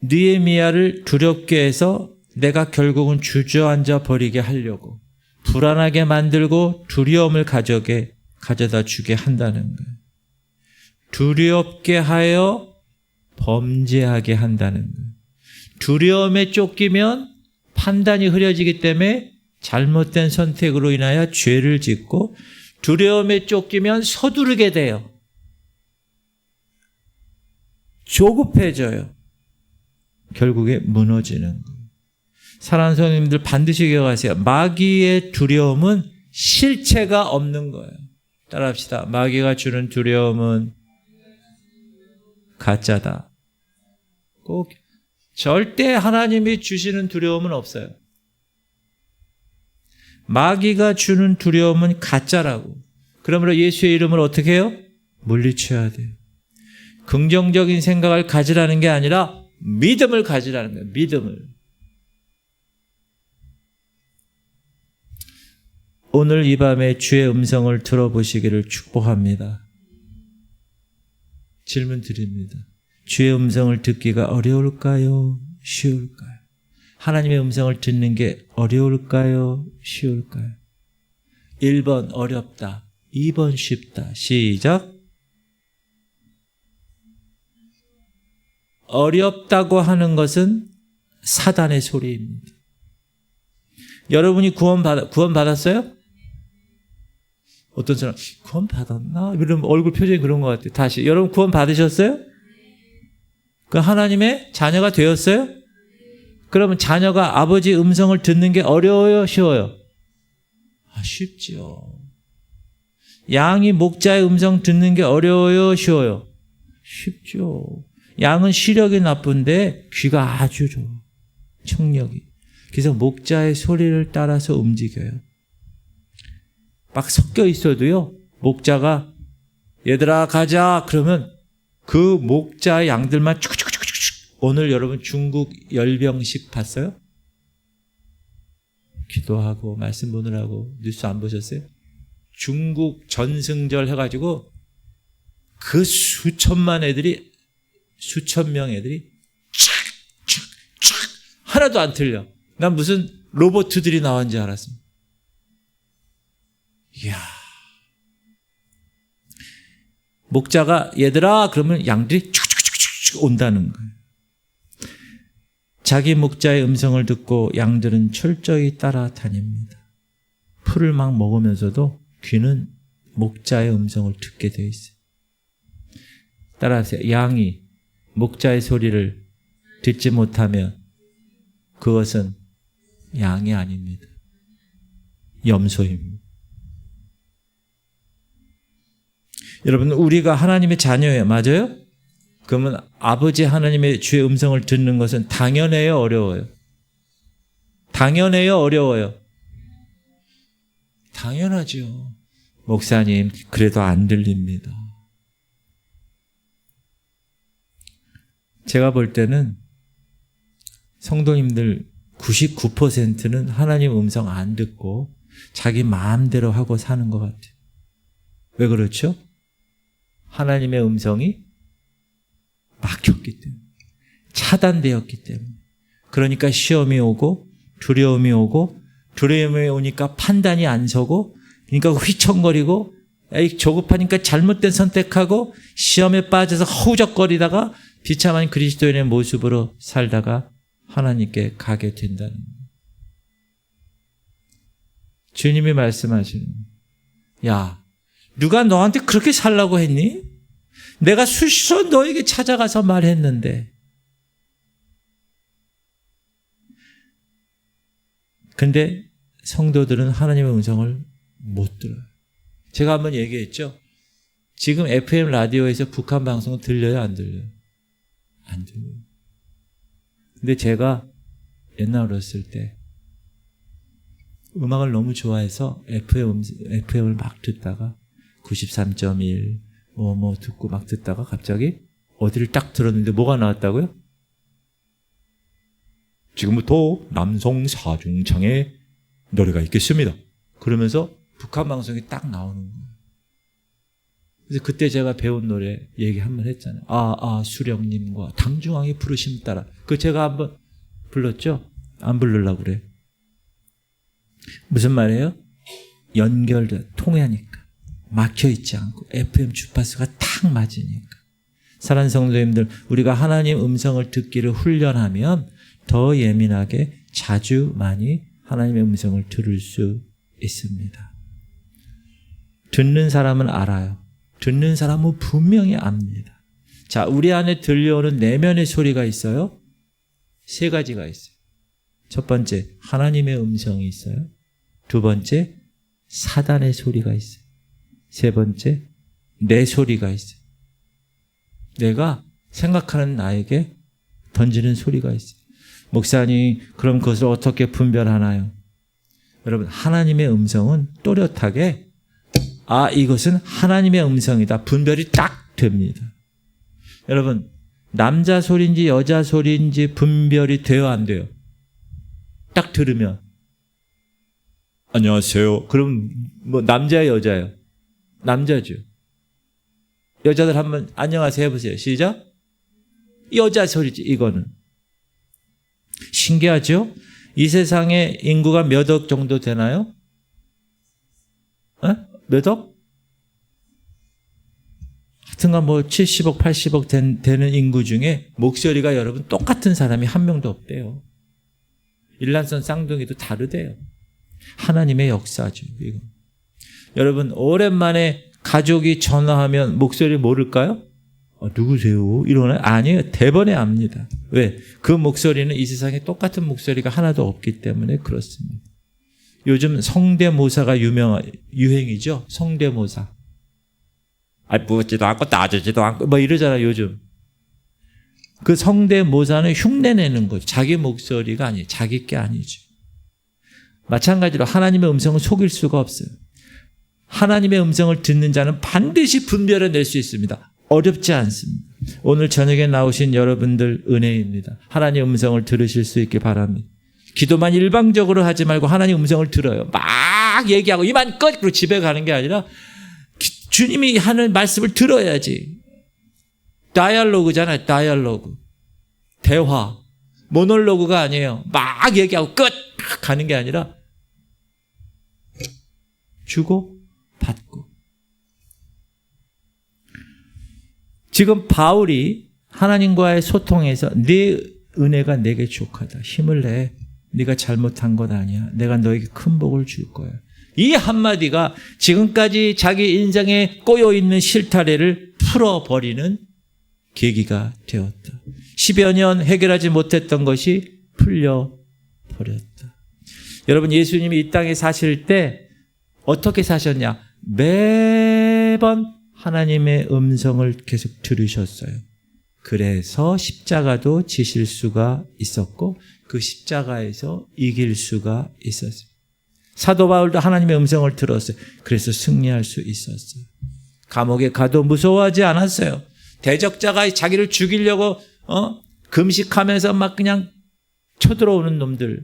느헤미야를 두렵게 해서 내가 결국은 주저앉아 버리게 하려고 불안하게 만들고 두려움을 가져다 주게 한다는 거예요. 두렵게 하여 범죄하게 한다는 거예요. 두려움에 쫓기면 판단이 흐려지기 때문에 잘못된 선택으로 인하여 죄를 짓고 두려움에 쫓기면 서두르게 돼요. 조급해져요. 결국에 무너지는 거예요. 사랑하는 성도님들 반드시 기억하세요. 마귀의 두려움은 실체가 없는 거예요. 따라합시다. 마귀가 주는 두려움은 가짜다. 꼭 절대 하나님이 주시는 두려움은 없어요. 마귀가 주는 두려움은 가짜라고. 그러므로 예수의 이름을 어떻게 해요? 물리쳐야 돼요. 긍정적인 생각을 가지라는 게 아니라 믿음을 가지라는 거예요. 믿음을. 오늘 이 밤에 주의 음성을 들어보시기를 축복합니다. 질문 드립니다. 주의 음성을 듣기가 어려울까요? 쉬울까요? 하나님의 음성을 듣는 게 어려울까요? 쉬울까요? 1번 어렵다. 2번 쉽다. 시작. 어렵다고 하는 것은 사단의 소리입니다. 여러분이 구원 받았어요? 어떤 사람 구원 받았나? 이런 얼굴 표정이 그런 것 같아요. 다시 여러분 구원 받으셨어요? 그 하나님의 자녀가 되었어요? 그러면 자녀가 아버지 음성을 듣는 게 어려워요? 쉬워요? 쉽지요. 양이 목자의 음성 듣는 게 어려워요? 쉬워요? 쉽죠. 양은 시력이 나쁜데 귀가 아주 좋아. 청력이. 그래서 목자의 소리를 따라서 움직여요. 막 섞여 있어도요. 목자가 얘들아 가자 그러면 그 목자의 양들만 축축축축축. 오늘 여러분 중국 열병식 봤어요? 기도하고 말씀 보느라고 뉴스 안 보셨어요? 중국 전승절 해가지고 그 수천만 애들이 수천 명 애들이 촥촥촥 하나도 안 틀려. 난 무슨 로봇들이 나온지 알았습니다. 이야. 목자가 얘들아 그러면 양들이 촥촥촥 온다는 거예요. 자기 목자의 음성을 듣고 양들은 철저히 따라다닙니다. 풀을 막 먹으면서도 귀는 목자의 음성을 듣게 되어 있어요. 따라하세요. 양이 목자의 소리를 듣지 못하면 그것은 양이 아닙니다. 염소입니다. 여러분 우리가 하나님의 자녀예요. 맞아요? 그러면 아버지 하나님의 주의 음성을 듣는 것은 당연해요? 어려워요? 당연해요? 어려워요? 당연하죠. 목사님 그래도 안 들립니다. 제가 볼 때는 성도님들 99%는 하나님 음성 안 듣고 자기 마음대로 하고 사는 것 같아요. 왜 그렇죠? 하나님의 음성이 막혔기 때문에, 차단되었기 때문에. 그러니까 시험이 오고 두려움이 오고 두려움이 오니까 판단이 안 서고 그러니까 휘청거리고 에이 조급하니까 잘못된 선택하고 시험에 빠져서 허우적거리다가 비참한 그리스도인의 모습으로 살다가 하나님께 가게 된다는 거예요. 주님이 말씀하시는 야 누가 너한테 그렇게 살라고 했니? 내가 수시로 너에게 찾아가서 말했는데. 근데 성도들은 하나님의 음성을 못 들어요. 제가 한번 얘기했죠. 지금 FM 라디오에서 북한 방송 들려요? 안 들려요? 안 들려요. 근데 제가 옛날 어렸을 때 음악을 너무 좋아해서 FM을 막 듣다가 93.1 뭐 듣고 막 듣다가 갑자기 어디를 딱 들었는데 뭐가 나왔다고요? 지금부터 남성 사중창의 노래가 있겠습니다. 그러면서 북한 방송이 딱 나오는 거예요. 그래서 그때 제가 배운 노래 얘기 한번 했잖아요. 수령님과 당중왕이 부르심 따라. 그 제가 한번 불렀죠? 안 부르려고 그래. 무슨 말이에요? 연결돼, 통하니까. 막혀있지 않고 FM 주파수가 탁 맞으니까. 사랑하는 성도님들, 우리가 하나님 음성을 듣기를 훈련하면 더 예민하게 자주 많이 하나님의 음성을 들을 수 있습니다. 듣는 사람은 알아요. 듣는 사람은 분명히 압니다. 자, 우리 안에 들려오는 내면의 소리가 있어요. 3가지가 있어요. 첫 번째, 하나님의 음성이 있어요. 두 번째, 사단의 소리가 있어요. 세 번째, 내 소리가 있어요. 내가 생각하는 나에게 던지는 소리가 있어요. 목사님, 그럼 그것을 어떻게 분별하나요? 여러분, 하나님의 음성은 또렷하게 이것은 하나님의 음성이다. 분별이 딱 됩니다. 여러분, 남자 소리인지 여자 소리인지 분별이 돼요, 안 돼요? 딱 들으면 안녕하세요. 그럼 뭐 남자예요, 여자예요? 남자죠. 여자들 한번 안녕하세요 해보세요. 시작. 여자 소리지, 이거는. 신기하죠? 이 세상에 인구가 몇 억 정도 되나요? 몇 억? 하여튼간 뭐 70억, 80억 되는 인구 중에 목소리가 여러분 똑같은 사람이 한 명도 없대요. 일란선 쌍둥이도 다르대요. 하나님의 역사죠, 이거. 여러분, 오랜만에 가족이 전화하면 목소리 모를까요? 누구세요? 이러나요? 아니에요. 대번에 압니다. 왜? 그 목소리는 이 세상에 똑같은 목소리가 하나도 없기 때문에 그렇습니다. 요즘 성대모사가 유행이죠? 성대모사. 묻지도 않고 따지지도 않고 뭐 이러잖아요, 요즘. 그 성대모사는 흉내내는 거죠. 자기 목소리가 아니에요. 자기 게 아니죠. 마찬가지로 하나님의 음성은 속일 수가 없어요. 하나님의 음성을 듣는 자는 반드시 분별해낼 수 있습니다. 어렵지 않습니다. 오늘 저녁에 나오신 여러분들 은혜입니다. 하나님의 음성을 들으실 수 있길 바랍니다. 기도만 일방적으로 하지 말고 하나님 음성을 들어요. 막 얘기하고 이만 끝! 그리고 집에 가는 게 아니라 주님이 하는 말씀을 들어야지. 다이얼로그잖아요. 다이얼로그. 대화. 모놀로그가 아니에요. 막 얘기하고 끝! 가는 게 아니라 주고 받고. 지금 바울이 하나님과의 소통에서 네 은혜가 내게 족하다. 힘을 내. 네가 잘못한 것 아니야. 내가 너에게 큰 복을 줄 거야. 이 한마디가 지금까지 자기 인생에 꼬여있는 실타래를 풀어버리는 계기가 되었다. 10여 년 해결하지 못했던 것이 풀려버렸다. 여러분, 예수님이 이 땅에 사실 때 어떻게 사셨냐? 매번 하나님의 음성을 계속 들으셨어요. 그래서 십자가도 지실 수가 있었고 그 십자가에서 이길 수가 있었어요. 사도 바울도 하나님의 음성을 들었어요. 그래서 승리할 수 있었어요. 감옥에 가도 무서워하지 않았어요. 대적자가 자기를 죽이려고 금식하면서 막 그냥 쳐들어오는 놈들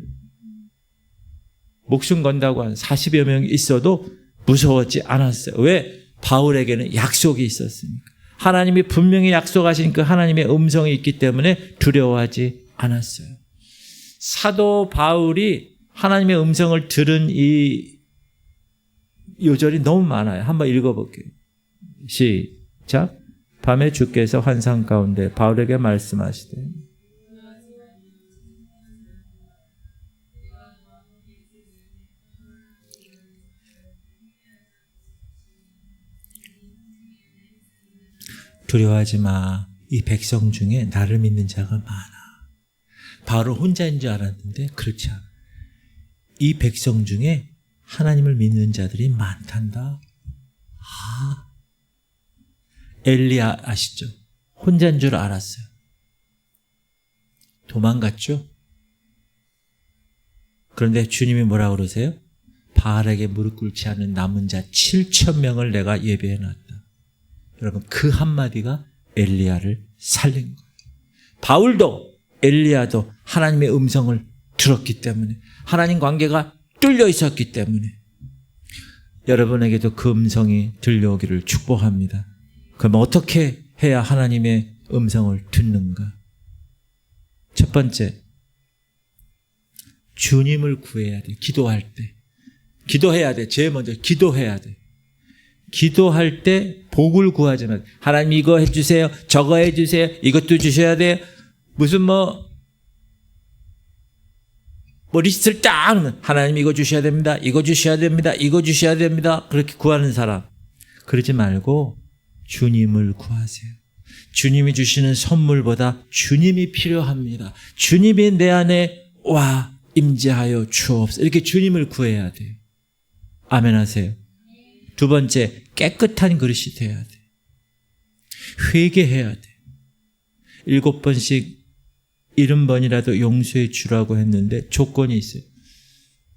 목숨 건다고 한 40여 명이 있어도 무서웠지 않았어요. 왜? 바울에게는 약속이 있었으니까. 하나님이 분명히 약속하신 그 하나님의 음성이 있기 때문에 두려워하지 않았어요. 사도 바울이 하나님의 음성을 들은 이 요절이 너무 많아요. 한번 읽어볼게요. 시작. 밤에 주께서 환상 가운데 바울에게 말씀하시되 두려워하지 마. 이 백성 중에 나를 믿는 자가 많아. 바울은 혼자인 줄 알았는데 그렇지 않아. 이 백성 중에 하나님을 믿는 자들이 많단다. 엘리야 아시죠? 혼자인 줄 알았어요. 도망갔죠? 그런데 주님이 뭐라고 그러세요? 바알에게 무릎 꿇지 않은 남은 자 7,000명을 내가 예배해놨다. 여러분, 그 한마디가 엘리야를 살린 거예요. 바울도 엘리야도 하나님의 음성을 들었기 때문에, 하나님 관계가 뚫려 있었기 때문에 여러분에게도 그 음성이 들려오기를 축복합니다. 그럼 어떻게 해야 하나님의 음성을 듣는가? 첫 번째, 주님을 구해야 돼. 기도할 때. 기도해야 돼. 제일 먼저 기도해야 돼. 기도할 때 복을 구하지 마. 하나님 이거 해주세요. 저거 해주세요. 이것도 주셔야 돼요. 무슨 뭐 리스트를 딱 하나님 이거 주셔야 됩니다. 이거 주셔야 됩니다. 이거 주셔야 됩니다. 그렇게 구하는 사람. 그러지 말고 주님을 구하세요. 주님이 주시는 선물보다 주님이 필요합니다. 주님이 내 안에 와 임재하여 주옵소서. 이렇게 주님을 구해야 돼요. 아멘 하세요. 두 번째, 깨끗한 그릇이 돼야 돼. 회개해야 돼. 7번씩 70번이라도 용서해 주라고 했는데 조건이 있어요.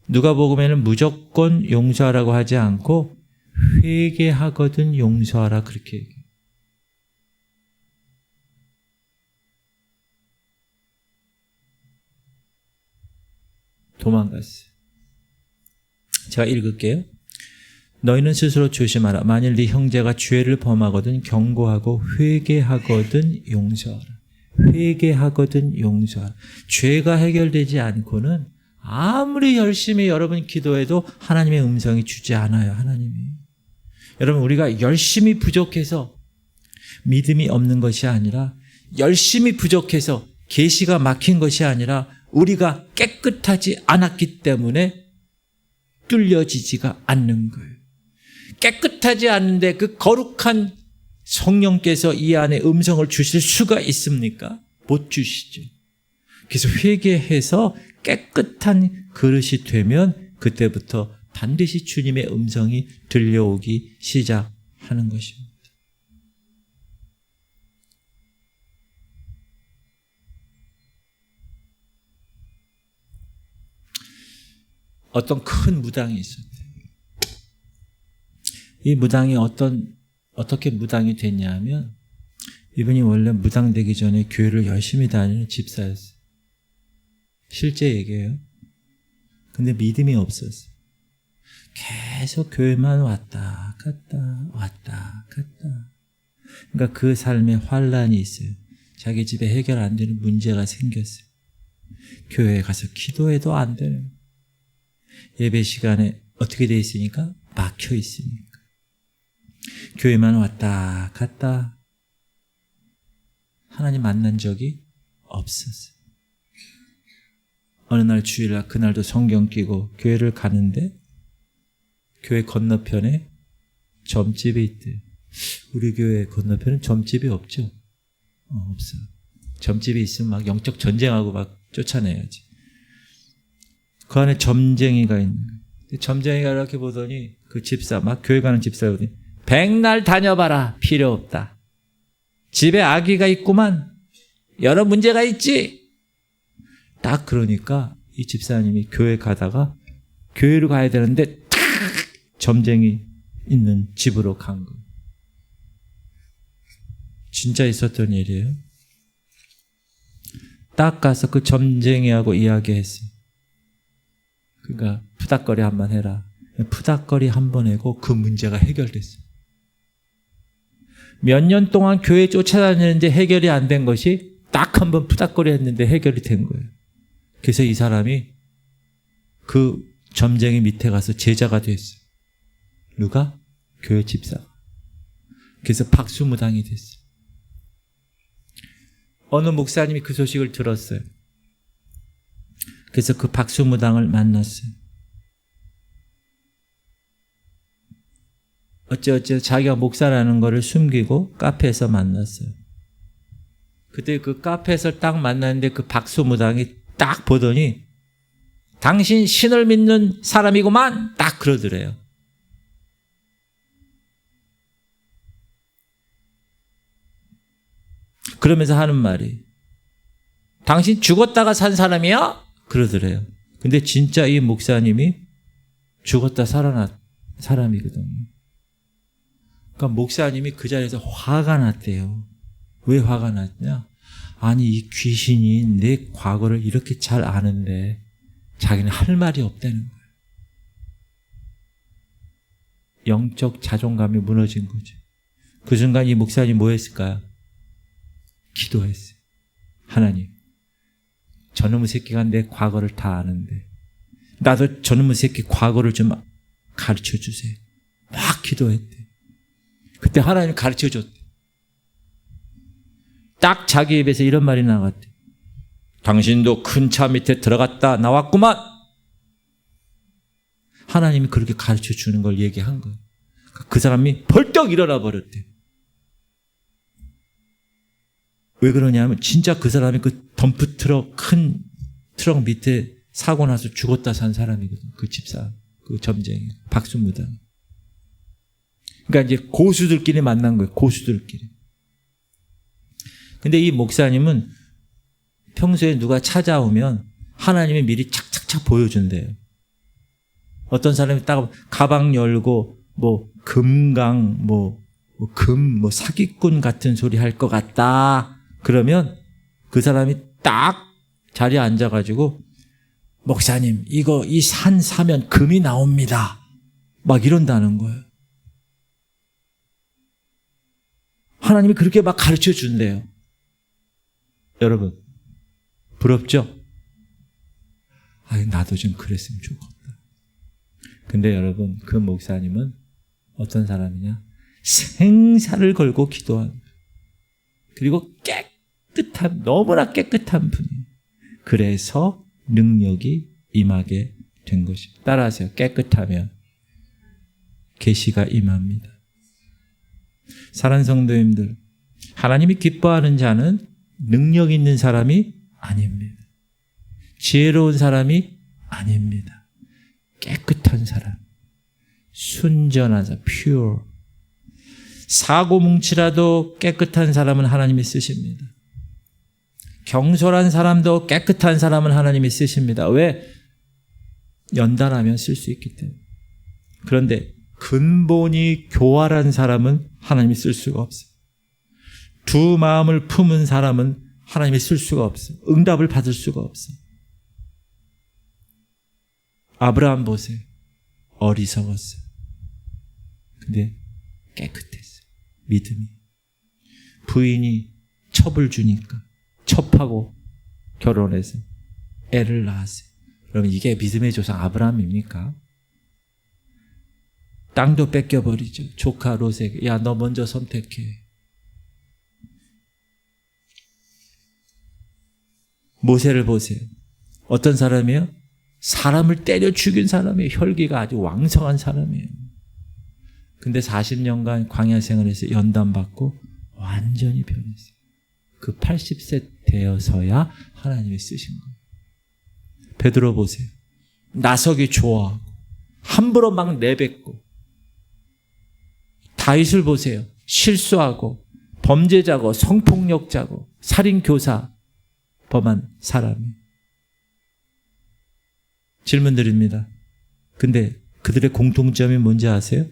누가복음에는 무조건 용서하라고 하지 않고 회개하거든 용서하라 그렇게 얘기해요. 도망갔어요. 제가 읽을게요. 너희는 스스로 조심하라. 만일 네 형제가 죄를 범하거든 경고하고 회개하거든 용서하라. 회개하거든 용서하라. 죄가 해결되지 않고는 아무리 열심히 여러분 기도해도 하나님의 음성이 주지 않아요. 하나님이. 여러분 우리가 열심히 부족해서 믿음이 없는 것이 아니라 열심히 부족해서 계시가 막힌 것이 아니라 우리가 깨끗하지 않았기 때문에 뚫려지지가 않는 거예요. 깨끗하지 않은데 그 거룩한 성령께서 이 안에 음성을 주실 수가 있습니까? 못 주시죠. 그래서 회개해서 깨끗한 그릇이 되면 그때부터 반드시 주님의 음성이 들려오기 시작하는 것입니다. 어떤 큰 무당이 있었대요. 이 무당이 어떻게 무당이 됐냐면 이분이 원래 무당 되기 전에 교회를 열심히 다니는 집사였어요. 실제 얘기예요. 근데 믿음이 없었어요. 계속 교회만 왔다 갔다 왔다 갔다. 그러니까 그 삶에 환란이 있어요. 자기 집에 해결 안 되는 문제가 생겼어요. 교회에 가서 기도해도 안 되는. 예배 시간에 어떻게 돼 있으니까? 막혀 있으니까. 교회만 왔다 갔다. 하나님 만난 적이 없었어요. 어느 날 주일날 그날도 성경 끼고 교회를 가는데 교회 건너편에 점집이 있대요. 우리 교회 건너편은 점집이 없죠? 없어. 점집이 있으면 막 영적 전쟁하고 막 쫓아내야지. 그 안에 점쟁이가 있는 거예요. 점쟁이가 이렇게 보더니 그 집사, 막 교회 가는 집사가 보더니 백날 다녀봐라. 필요 없다. 집에 아기가 있구만. 여러 문제가 있지. 딱 그러니까 이 집사님이 교회 가다가 교회로 가야 되는데 탁 점쟁이 있는 집으로 간 거예요. 진짜 있었던 일이에요. 딱 가서 그 점쟁이하고 이야기했어요. 그러니까 푸닥거리 한번 해라. 푸닥거리 한번 하고 그 문제가 해결됐어요. 몇 년 동안 교회 쫓아다니는데 해결이 안 된 것이 딱 한 번 푸닥거리 했는데 해결이 된 거예요. 그래서 이 사람이 그 점쟁이 밑에 가서 제자가 됐어요. 누가? 교회 집사가. 그래서 박수무당이 됐어요. 어느 목사님이 그 소식을 들었어요. 그래서 그 박수무당을 만났어요. 어찌어찌 자기가 목사라는 거를 숨기고 카페에서 만났어요. 그때 그 카페에서 딱 만났는데 그 박수무당이 딱 보더니 당신 신을 믿는 사람이구만 딱 그러더래요. 그러면서 하는 말이 당신 죽었다가 산 사람이야? 그러더래요. 근데 진짜 이 목사님이 죽었다 살아난 사람이거든요. 그러니까 목사님이 그 자리에서 화가 났대요. 왜 화가 났냐? 아니 이 귀신이 내 과거를 이렇게 잘 아는데 자기는 할 말이 없다는 거예요. 영적 자존감이 무너진 거죠. 그 순간 이 목사님이 뭐 했을까요? 기도했어요. 하나님, 저놈의 새끼가 내 과거를 다 아는데 나도 저놈의 새끼 과거를 좀 가르쳐 주세요. 막 기도했대. 그때 하나님 가르쳐 줬대. 딱 자기 입에서 이런 말이 나갔대. 당신도 큰 차 밑에 들어갔다 나왔구만. 하나님이 그렇게 가르쳐 주는 걸 얘기한 거예요. 그 사람이 벌떡 일어나 버렸대. 왜 그러냐면 진짜 그 사람이 그 덤프 트럭 큰 트럭 밑에 사고 나서 죽었다 산 사람이거든. 그 집사, 그 점쟁이, 박수무당. 그러니까 이제 고수들끼리 만난 거예요. 고수들끼리. 근데 이 목사님은 평소에 누가 찾아오면 하나님이 미리 착착착 보여준대요. 어떤 사람이 딱 가방 열고 금강 사기꾼 같은 소리 할 것 같다. 그러면 그 사람이 딱 자리에 앉아가지고 목사님 이 산 사면 금이 나옵니다. 막 이런다는 거예요. 하나님이 그렇게 막 가르쳐 준대요. 여러분 부럽죠? 나도 좀 그랬으면 좋겠다. 근데 여러분 그 목사님은 어떤 사람이냐? 생사를 걸고 기도한, 그리고 깨끗한, 너무나 깨끗한 분이에요. 그래서 능력이 임하게 된 것입니다. 따라하세요. 깨끗하면 계시가 임합니다. 사랑하는 성도님들, 하나님이 기뻐하는 자는 능력 있는 사람이 아닙니다. 지혜로운 사람이 아닙니다. 깨끗한 사람, 순전한 사람, pure. 사고 뭉치라도 깨끗한 사람은 하나님이 쓰십니다. 경솔한 사람도 깨끗한 사람은 하나님이 쓰십니다. 왜? 연단하면 쓸 수 있기 때문에. 그런데 근본이 교활한 사람은 하나님이 쓸 수가 없어요. 두 마음을 품은 사람은 하나님이 쓸 수가 없어요. 응답을 받을 수가 없어요. 아브라함 보세요. 어리석었어요. 근데 깨끗했어요. 믿음이. 부인이 첩을 주니까 첩하고 결혼해서 애를 낳았어요. 그러면 이게 믿음의 조상 아브라함입니까? 땅도 뺏겨버리죠. 조카 롯에게 야, 너 먼저 선택해. 모세를 보세요. 어떤 사람이에요? 사람을 때려 죽인 사람이에요. 혈기가 아주 왕성한 사람이에요. 근데 40년간 광야 생활에서 연단받고 완전히 변했어요. 그 80세 되어서야 하나님이 쓰신 거예요. 베드로 보세요. 나서기 좋아하고 함부로 막 내뱉고, 다윗을 보세요. 실수하고 범죄자고 성폭력자고 살인교사 범한 사람이. 질문 드립니다. 근데 그들의 공통점이 뭔지 아세요?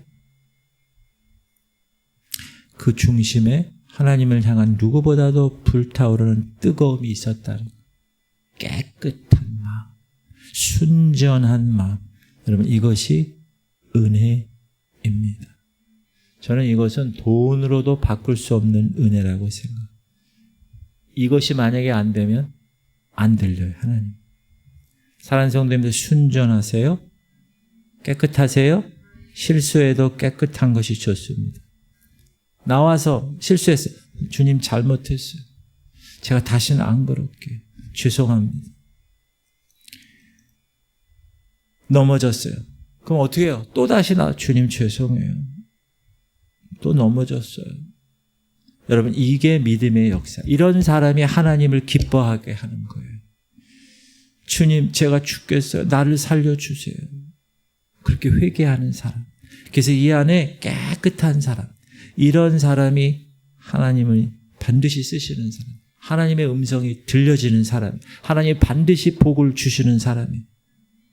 그 중심에 하나님을 향한 누구보다도 불타오르는 뜨거움이 있었다는 거예요. 깨끗한 마음, 순전한 마음. 여러분, 이것이 은혜입니다. 저는 이것은 돈으로도 바꿀 수 없는 은혜라고 생각합니다. 이것이 만약에 안 되면 안 들려요, 하나님. 사랑하는 성도님들, 순전하세요? 깨끗하세요? 실수해도 깨끗한 것이 좋습니다. 나와서 실수했어요. 주님 잘못했어요. 제가 다시는 안 그럴게요. 죄송합니다. 넘어졌어요. 그럼 어떻게 해요? 또다시 주님 죄송해요. 또 넘어졌어요. 여러분, 이게 믿음의 역사. 이런 사람이 하나님을 기뻐하게 하는 거예요. 주님, 제가 죽겠어요. 나를 살려주세요. 그렇게 회개하는 사람. 그래서 이 안에 깨끗한 사람. 이런 사람이 하나님을 반드시 쓰시는 사람. 하나님의 음성이 들려지는 사람. 하나님이 반드시 복을 주시는 사람이.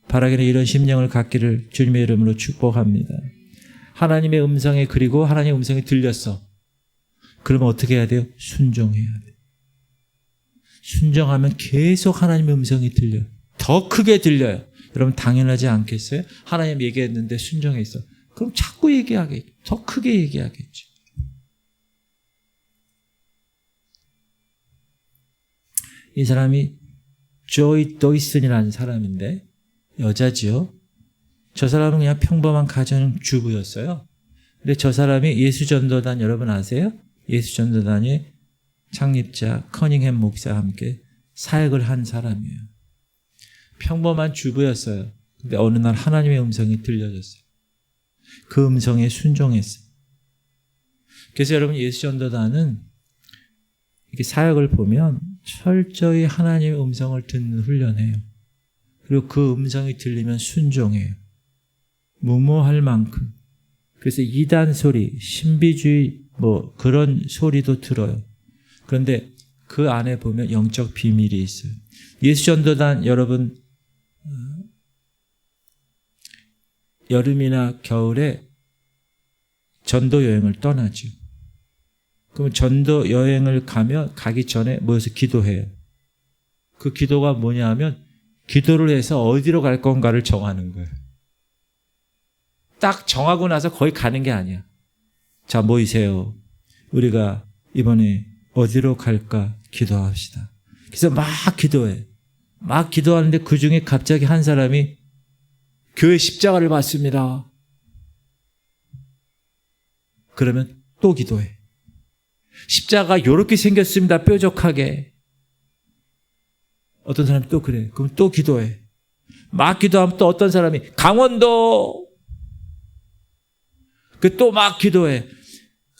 바라기는 이런 심령을 갖기를 주님의 이름으로 축복합니다. 하나님의 음성에, 그리고 하나님의 음성이 들렸어. 그러면 어떻게 해야 돼요? 순종해야 돼요. 순종하면 계속 하나님의 음성이 들려요. 더 크게 들려요. 여러분, 당연하지 않겠어요? 하나님 얘기했는데 순종했어. 그럼 자꾸 얘기하겠죠. 더 크게 얘기하겠죠. 이 사람이 조이 도이슨이라는 사람인데, 여자지요. 저 사람은 그냥 평범한 가정주부였어요. 근데 저 사람이 예수전도단, 여러분 아세요? 예수전도단의 창립자 커닝햄 목사와 함께 사역을 한 사람이에요. 평범한 주부였어요. 근데 어느 날 하나님의 음성이 들려졌어요. 그 음성에 순종했어요. 그래서 여러분, 예수전도단은 이렇게 사역을 보면 철저히 하나님의 음성을 듣는 훈련해요. 그리고 그 음성이 들리면 순종해요. 무모할 만큼. 그래서 이단 소리, 신비주의 그런 소리도 들어요. 그런데 그 안에 보면 영적 비밀이 있어요. 예수전도단, 여러분, 여름이나 겨울에 전도 여행을 떠나죠. 그럼 전도 여행을 가기 전에 모여서 기도해요. 그 기도가 뭐냐 하면 기도를 해서 어디로 갈 건가를 정하는 거예요. 딱 정하고 나서 거기 가는 게 아니야. 자, 모이세요. 우리가 이번에 어디로 갈까 기도합시다. 그래서 막 기도해. 막 기도하는데 그 중에 갑자기 한 사람이 교회 십자가를 봤습니다. 그러면 또 기도해. 십자가 요렇게 생겼습니다. 뾰족하게. 어떤 사람이 또 그래. 그럼 또 기도해. 막 기도하면 또 어떤 사람이 강원도. 그 또 막 기도해.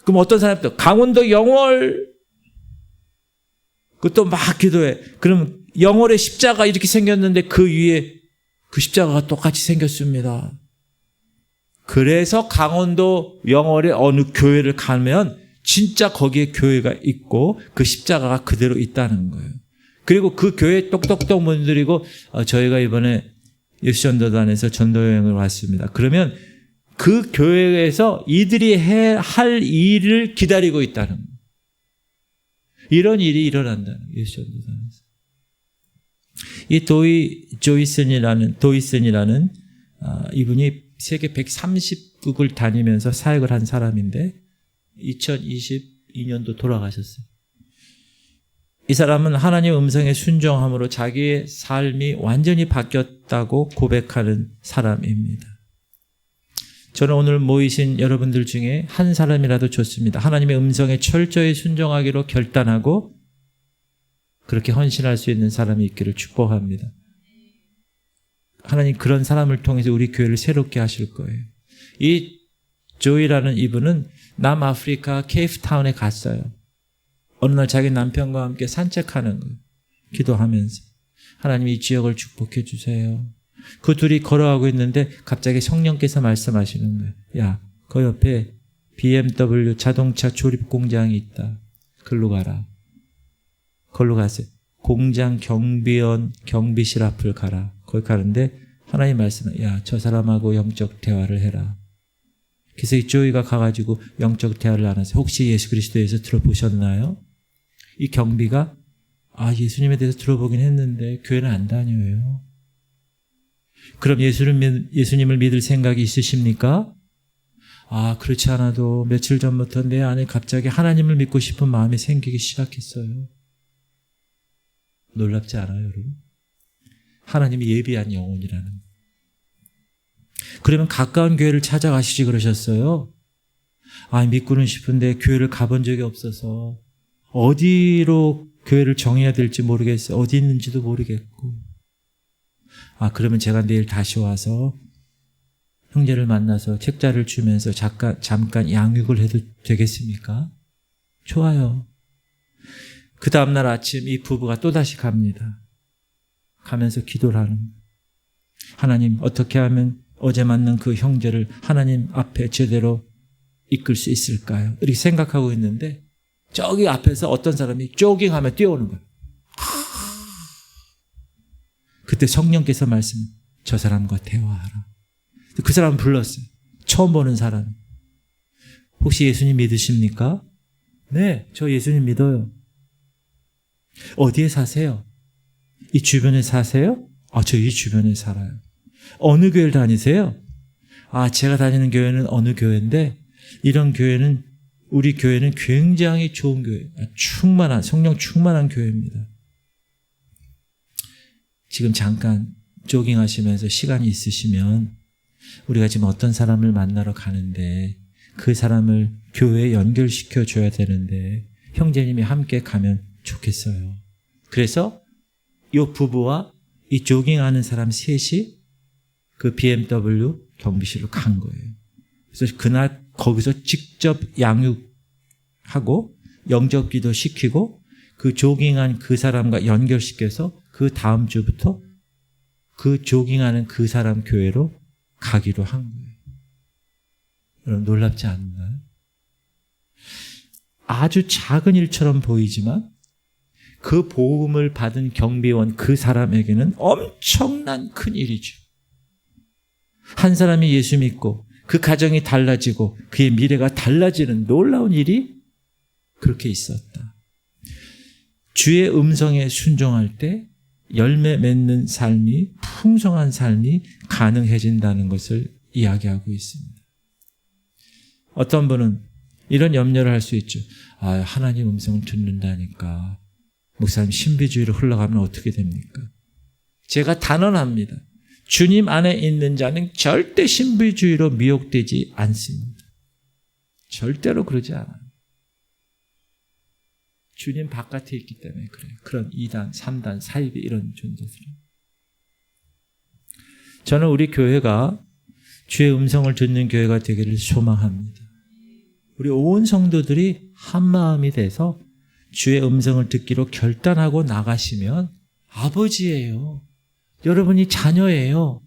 그럼 어떤 사람이 또 강원도 영월. 그 또 막 기도해. 그럼 영월의 십자가 이렇게 생겼는데 그 위에 그 십자가가 똑같이 생겼습니다. 그래서 강원도 영월의 어느 교회를 가면 진짜 거기에 교회가 있고 그 십자가가 그대로 있다는 거예요. 그리고 그 교회 똑똑똑 분들이고 저희가 이번에 예수전도단에서 전도여행을 왔습니다. 그러면 그 교회에서 이들이 할 일을 기다리고 있다는 거예요. 이런 일이 일어난다는 거예요. 예수전도단에서. 이 도이슨이라는 이분이 세계 130국을 다니면서 사역을 한 사람인데 2022년도 돌아가셨어요. 이 사람은 하나님의 음성에 순종함으로 자기의 삶이 완전히 바뀌었다고 고백하는 사람입니다. 저는 오늘 모이신 여러분들 중에 한 사람이라도 좋습니다. 하나님의 음성에 철저히 순종하기로 결단하고 그렇게 헌신할 수 있는 사람이 있기를 축복합니다. 하나님 그런 사람을 통해서 우리 교회를 새롭게 하실 거예요. 이 조이라는 이분은 남아프리카 케이프타운에 갔어요. 어느 날 자기 남편과 함께 산책하는 거예요. 기도하면서. 하나님 이 지역을 축복해 주세요. 그 둘이 걸어가고 있는데 갑자기 성령께서 말씀하시는 거예요. 야, 그 옆에 BMW 자동차 조립 공장이 있다. 글로 가라. 걸로 가세요. 공장 경비원 경비실 앞을 가라. 거기 가는데 하나님 말씀은 야, 저 사람하고 영적 대화를 해라. 그래서 이 조이가 가가지고 영적 대화를 나눴어요. 혹시 예수 그리스도에 대해서 들어보셨나요? 이 경비가 예수님에 대해서 들어보긴 했는데 교회는 안 다녀요. 그럼 예수님을 믿을 생각이 있으십니까? 그렇지 않아도 며칠 전부터 내 안에 갑자기 하나님을 믿고 싶은 마음이 생기기 시작했어요. 놀랍지 않아요, 여러분? 하나님이 예비한 영혼이라는. 그러면 가까운 교회를 찾아가시지 그러셨어요? 믿고는 싶은데 교회를 가본 적이 없어서 어디로 교회를 정해야 될지 모르겠어요. 어디 있는지도 모르겠고. 그러면 제가 내일 다시 와서 형제를 만나서 책자를 주면서 잠깐 양육을 해도 되겠습니까? 좋아요. 그 다음날 아침 이 부부가 또다시 갑니다. 가면서 기도를 하는 거예요. 하나님 어떻게 하면 어제 만난 그 형제를 하나님 앞에 제대로 이끌 수 있을까요? 이렇게 생각하고 있는데 저기 앞에서 어떤 사람이 조깅하며 뛰어오는 거예요. 그때 성령께서 저 사람과 대화하라. 그 사람을 불렀어요. 처음 보는 사람. 혹시 예수님 믿으십니까? 네, 저 예수님 믿어요. 어디에 사세요? 이 주변에 사세요? 저 이 주변에 살아요. 어느 교회를 다니세요? 제가 다니는 교회는 어느 교회인데 이런 교회는 우리 교회는 굉장히 좋은 교회, 성령 충만한 교회입니다. 지금 잠깐 조깅하시면서 시간이 있으시면 우리가 지금 어떤 사람을 만나러 가는데 그 사람을 교회에 연결시켜 줘야 되는데 형제님이 함께 가면 좋겠어요. 그래서 이 부부와 이 조깅하는 사람 셋이 그 BMW 경비실로 간 거예요. 그래서 그날 거기서 직접 양육하고 영적 기도 시키고 그 조깅한 그 사람과 연결시켜서 그 다음 주부터 그 조깅하는 그 사람 교회로 가기로 한 거예요. 여러분 놀랍지 않나요? 아주 작은 일처럼 보이지만 그 보험을 받은 경비원 그 사람에게는 엄청난 큰 일이죠. 한 사람이 예수 믿고 그 가정이 달라지고 그의 미래가 달라지는 놀라운 일이 그렇게 있었다. 주의 음성에 순종할 때 열매 맺는 삶이, 풍성한 삶이 가능해진다는 것을 이야기하고 있습니다. 어떤 분은 이런 염려를 할 수 있죠. 하나님 음성을 듣는다니까 목사님 신비주의로 흘러가면 어떻게 됩니까? 제가 단언합니다. 주님 안에 있는 자는 절대 신비주의로 미혹되지 않습니다. 절대로 그러지 않아요. 주님 바깥에 있기 때문에 그래요. 그런 2단, 3단, 사이비 이런 존재들. 저는 우리 교회가 주의 음성을 듣는 교회가 되기를 소망합니다. 우리 온 성도들이 한마음이 돼서 주의 음성을 듣기로 결단하고 나가시면 아버지예요. 여러분이 자녀예요.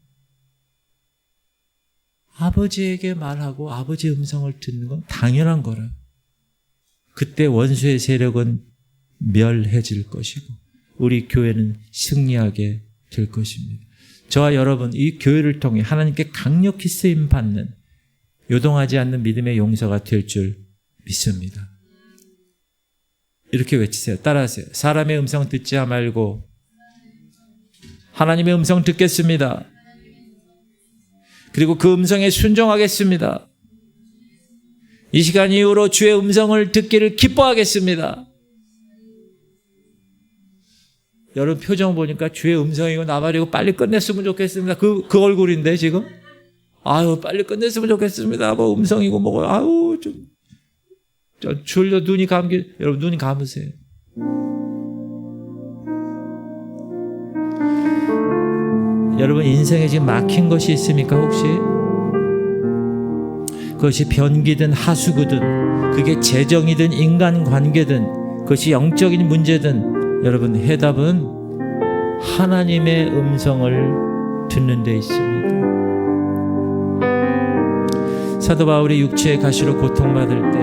아버지에게 말하고 아버지 음성을 듣는 건 당연한 거라. 그때 원수의 세력은 멸해질 것이고 우리 교회는 승리하게 될 것입니다. 저와 여러분 이 교회를 통해 하나님께 강력히 쓰임받는 요동하지 않는 믿음의 용사가 될 줄 믿습니다. 이렇게 외치세요. 따라하세요. 사람의 음성 듣지 말고 하나님의 음성 듣겠습니다. 그리고 그 음성에 순종하겠습니다. 이 시간 이후로 주의 음성을 듣기를 기뻐하겠습니다. 여러분 표정 보니까 주의 음성이고 나발이고 빨리 끝냈으면 좋겠습니다. 그 얼굴인데 지금? 빨리 끝냈으면 좋겠습니다. 뭐 음성이고 뭐고 저 졸려 눈이 감기. 여러분 눈이 감으세요. 여러분 인생에 지금 막힌 것이 있습니까 혹시? 그것이 변기든 하수구든 그게 재정이든 인간관계든 그것이 영적인 문제든 여러분 해답은 하나님의 음성을 듣는 데 있습니다. 사도 바울이 육체의 가시로 고통받을 때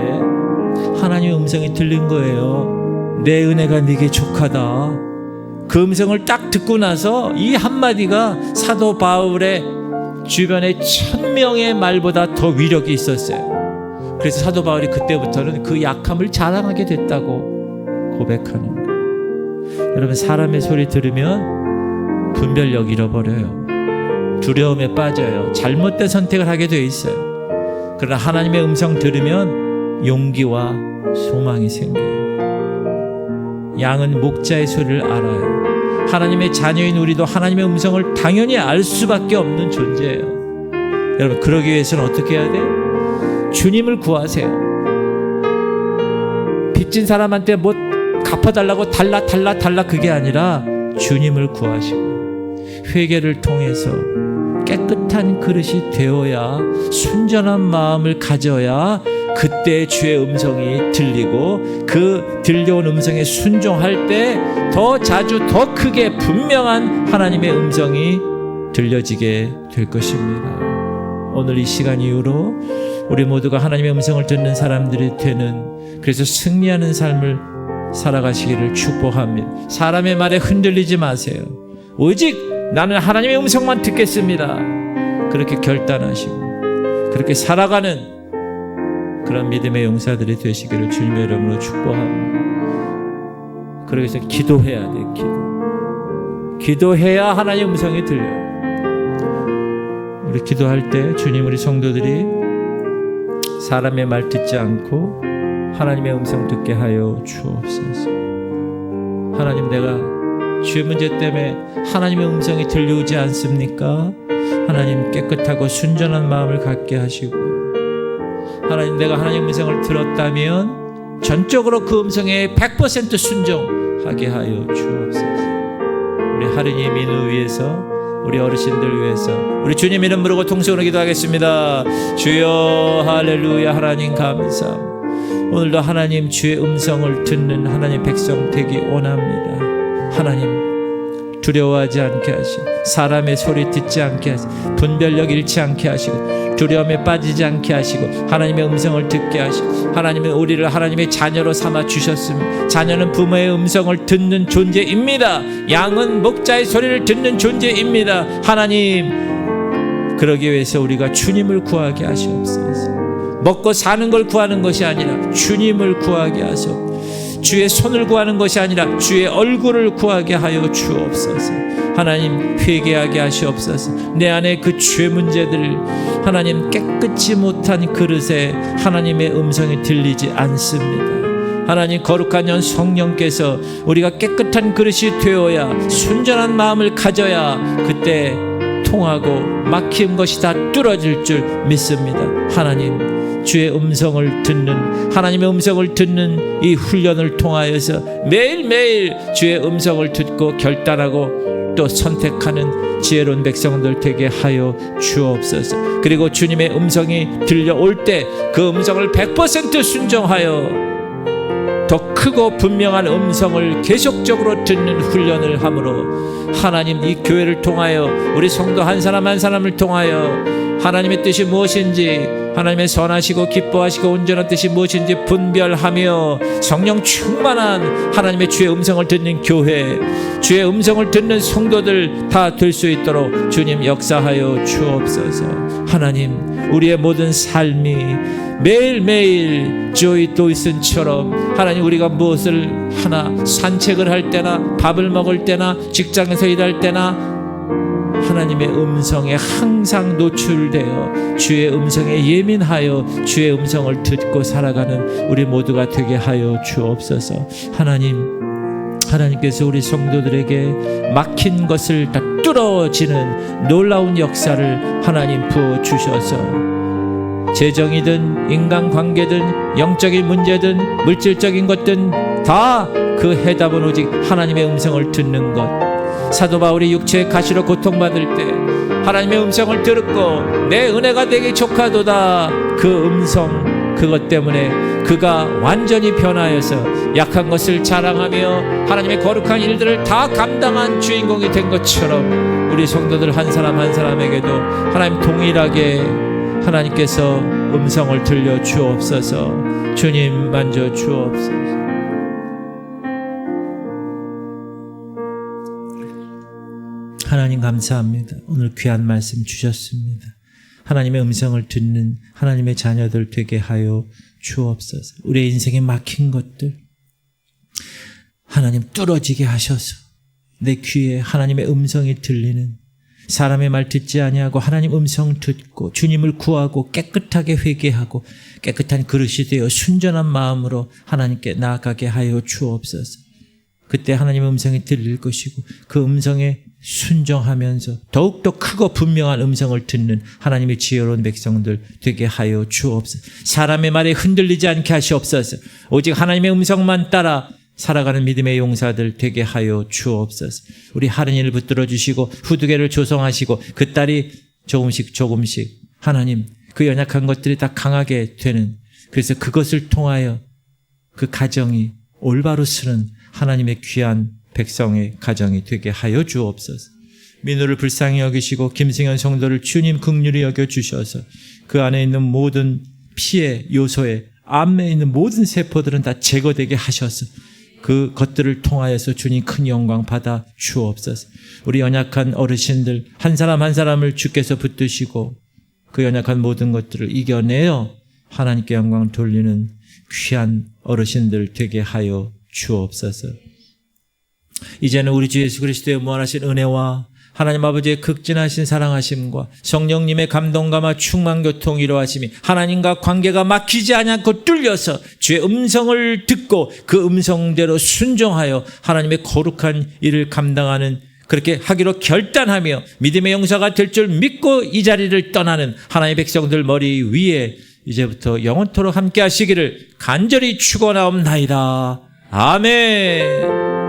하나님의 음성이 들린 거예요. 내 은혜가 네게 족하다. 그 음성을 딱 듣고 나서 이 한마디가 사도 바울의 주변의 1000명의 말보다 더 위력이 있었어요. 그래서 사도 바울이 그때부터는 그 약함을 자랑하게 됐다고 고백하는 거예요. 여러분 사람의 소리 들으면 분별력 잃어버려요. 두려움에 빠져요. 잘못된 선택을 하게 돼 있어요. 그러나 하나님의 음성 들으면 용기와 소망이 생겨요. 양은 목자의 소리를 알아요. 하나님의 자녀인 우리도 하나님의 음성을 당연히 알 수밖에 없는 존재예요. 여러분 그러기 위해서는 어떻게 해야 돼요? 주님을 구하세요. 빚진 사람한테 뭐 갚아달라고 달라 그게 아니라 주님을 구하시고 회개를 통해서 깨끗한 그릇이 되어야 순전한 마음을 가져야 그때 주의 음성이 들리고 그 들려온 음성에 순종할 때 더 자주 더 크게 분명한 하나님의 음성이 들려지게 될 것입니다. 오늘 이 시간 이후로 우리 모두가 하나님의 음성을 듣는 사람들이 되는 그래서 승리하는 삶을 살아가시기를 축복합니다. 사람의 말에 흔들리지 마세요. 오직 나는 하나님의 음성만 듣겠습니다. 그렇게 결단하시고 그렇게 살아가는 그런 믿음의 용사들이 되시기를 주님의 이름으로 축복합니다. 그래서 기도해야 돼. 기도해야 하나님의 음성이 들려요. 우리 기도할 때 주님 우리 성도들이 사람의 말 듣지 않고 하나님의 음성 듣게 하여 주옵소서. 하나님 내가 주의 문제 때문에 하나님의 음성이 들려오지 않습니까? 하나님 깨끗하고 순전한 마음을 갖게 하시고 하나님 내가 하나님의 음성을 들었다면 전적으로 그 음성에 100% 순종하게 하여 주옵소서. 우리 하느님 민우 위해서 우리 어르신들 위해서 우리 주님 이름 부르고 통성으로 기도하겠습니다. 주여 할렐루야. 하나님 감사합니다. 오늘도 하나님 주의 음성을 듣는 하나님 백성 되기 원합니다. 하나님 두려워하지 않게 하시고 사람의 소리 듣지 않게 하시고 분별력 잃지 않게 하시고 두려움에 빠지지 않게 하시고 하나님의 음성을 듣게 하시고 하나님은 우리를 하나님의 자녀로 삼아 주셨습니다. 자녀는 부모의 음성을 듣는 존재입니다. 양은 목자의 소리를 듣는 존재입니다. 하나님 그러기 위해서 우리가 주님을 구하게 하시옵소서. 먹고 사는 걸 구하는 것이 아니라 주님을 구하게 하소서. 주의 손을 구하는 것이 아니라 주의 얼굴을 구하게 하여 주옵소서. 하나님, 회개하게 하시옵소서. 내 안에 그 죄 문제들, 하나님, 깨끗이 못한 그릇에 하나님의 음성이 들리지 않습니다. 하나님, 거룩한 연 성령께서 우리가 깨끗한 그릇이 되어야, 순전한 마음을 가져야 그때 통하고 막힌 것이 다 뚫어질 줄 믿습니다. 하나님, 주의 음성을 듣는, 하나님의 음성을 듣는 이 훈련을 통하여서 매일매일 주의 음성을 듣고 결단하고 또 선택하는 지혜로운 백성들 되게 하여 주옵소서. 그리고 주님의 음성이 들려올 때 그 음성을 100% 순종하여 더 크고 분명한 음성을 계속적으로 듣는 훈련을 함으로 하나님, 이 교회를 통하여 우리 성도 한 사람 한 사람을 통하여 하나님의 뜻이 무엇인지, 하나님의 선하시고 기뻐하시고 온전한 뜻이 무엇인지 분별하며 성령 충만한 하나님의 주의 음성을 듣는 교회, 주의 음성을 듣는 성도들 다 될 수 있도록 주님 역사하여 주옵소서. 하나님, 우리의 모든 삶이 매일매일 조이 도이슨처럼 하나님, 우리가 무엇을 하나, 산책을 할 때나 밥을 먹을 때나 직장에서 일할 때나 하나님의 음성에 항상 노출되어 주의 음성에 예민하여 주의 음성을 듣고 살아가는 우리 모두가 되게 하여 주옵소서. 하나님께서 우리 성도들에게 막힌 것을 다 뚫어지는 놀라운 역사를 하나님 부어주셔서 재정이든 인간관계든 영적인 문제든 물질적인 것든 다 그 해답은 오직 하나님의 음성을 듣는 것. 사도 바울이 육체의 가시로 고통받을 때 하나님의 음성을 들었고 내 은혜가 내게 족하도다, 그 음성, 그것 때문에 그가 완전히 변하여서 약한 것을 자랑하며 하나님의 거룩한 일들을 다 감당한 주인공이 된 것처럼 우리 성도들 한 사람 한 사람에게도 하나님 동일하게 하나님께서 음성을 들려 주옵소서. 주님 만져 주옵소서. 하나님 감사합니다. 오늘 귀한 말씀 주셨습니다. 하나님의 음성을 듣는 하나님의 자녀들 되게 하여 주옵소서. 우리의 인생에 막힌 것들 하나님 뚫어지게 하셔서 내 귀에 하나님의 음성이 들리는, 사람의 말 듣지 아니하고 하나님 음성 듣고 주님을 구하고 깨끗하게 회개하고 깨끗한 그릇이 되어 순전한 마음으로 하나님께 나아가게 하여 주옵소서. 그때 하나님의 음성이 들릴 것이고 그 음성에 순종하면서 더욱더 크고 분명한 음성을 듣는 하나님의 지혜로운 백성들 되게 하여 주옵소서. 사람의 말에 흔들리지 않게 하시옵소서. 오직 하나님의 음성만 따라 살아가는 믿음의 용사들 되게 하여 주옵소서. 우리 하른이를 붙들어 주시고 후두개를 조성하시고 그 딸이 조금씩 하나님, 그 연약한 것들이 다 강하게 되는, 그래서 그것을 통하여 그 가정이 올바로 쓰는 하나님의 귀한 백성의 가정이 되게 하여 주옵소서. 민우를 불쌍히 여기시고 김승현 성도를 주님 긍휼히 여겨 주셔서 그 안에 있는 모든 피의 요소에 암에 있는 모든 세포들은 다 제거되게 하셔서 그 것들을 통하여서 주님 큰 영광 받아 주옵소서. 우리 연약한 어르신들 한 사람 한 사람을 주께서 붙드시고 그 연약한 모든 것들을 이겨내어 하나님께 영광을 돌리는 귀한 어르신들 되게 하여 주옵소서. 이제는 우리 주 예수 그리스도의 무한하신 은혜와 하나님 아버지의 극진하신 사랑하심과 성령님의 감동감화 충만교통 이루하심이 하나님과 관계가 막히지 않고 뚫려서 주의 음성을 듣고 그 음성대로 순종하여 하나님의 거룩한 일을 감당하는, 그렇게 하기로 결단하며 믿음의 용사가 될 줄 믿고 이 자리를 떠나는 하나님의 백성들 머리 위에 이제부터 영원토록 함께 하시기를 간절히 축원하옵나이다. 아멘.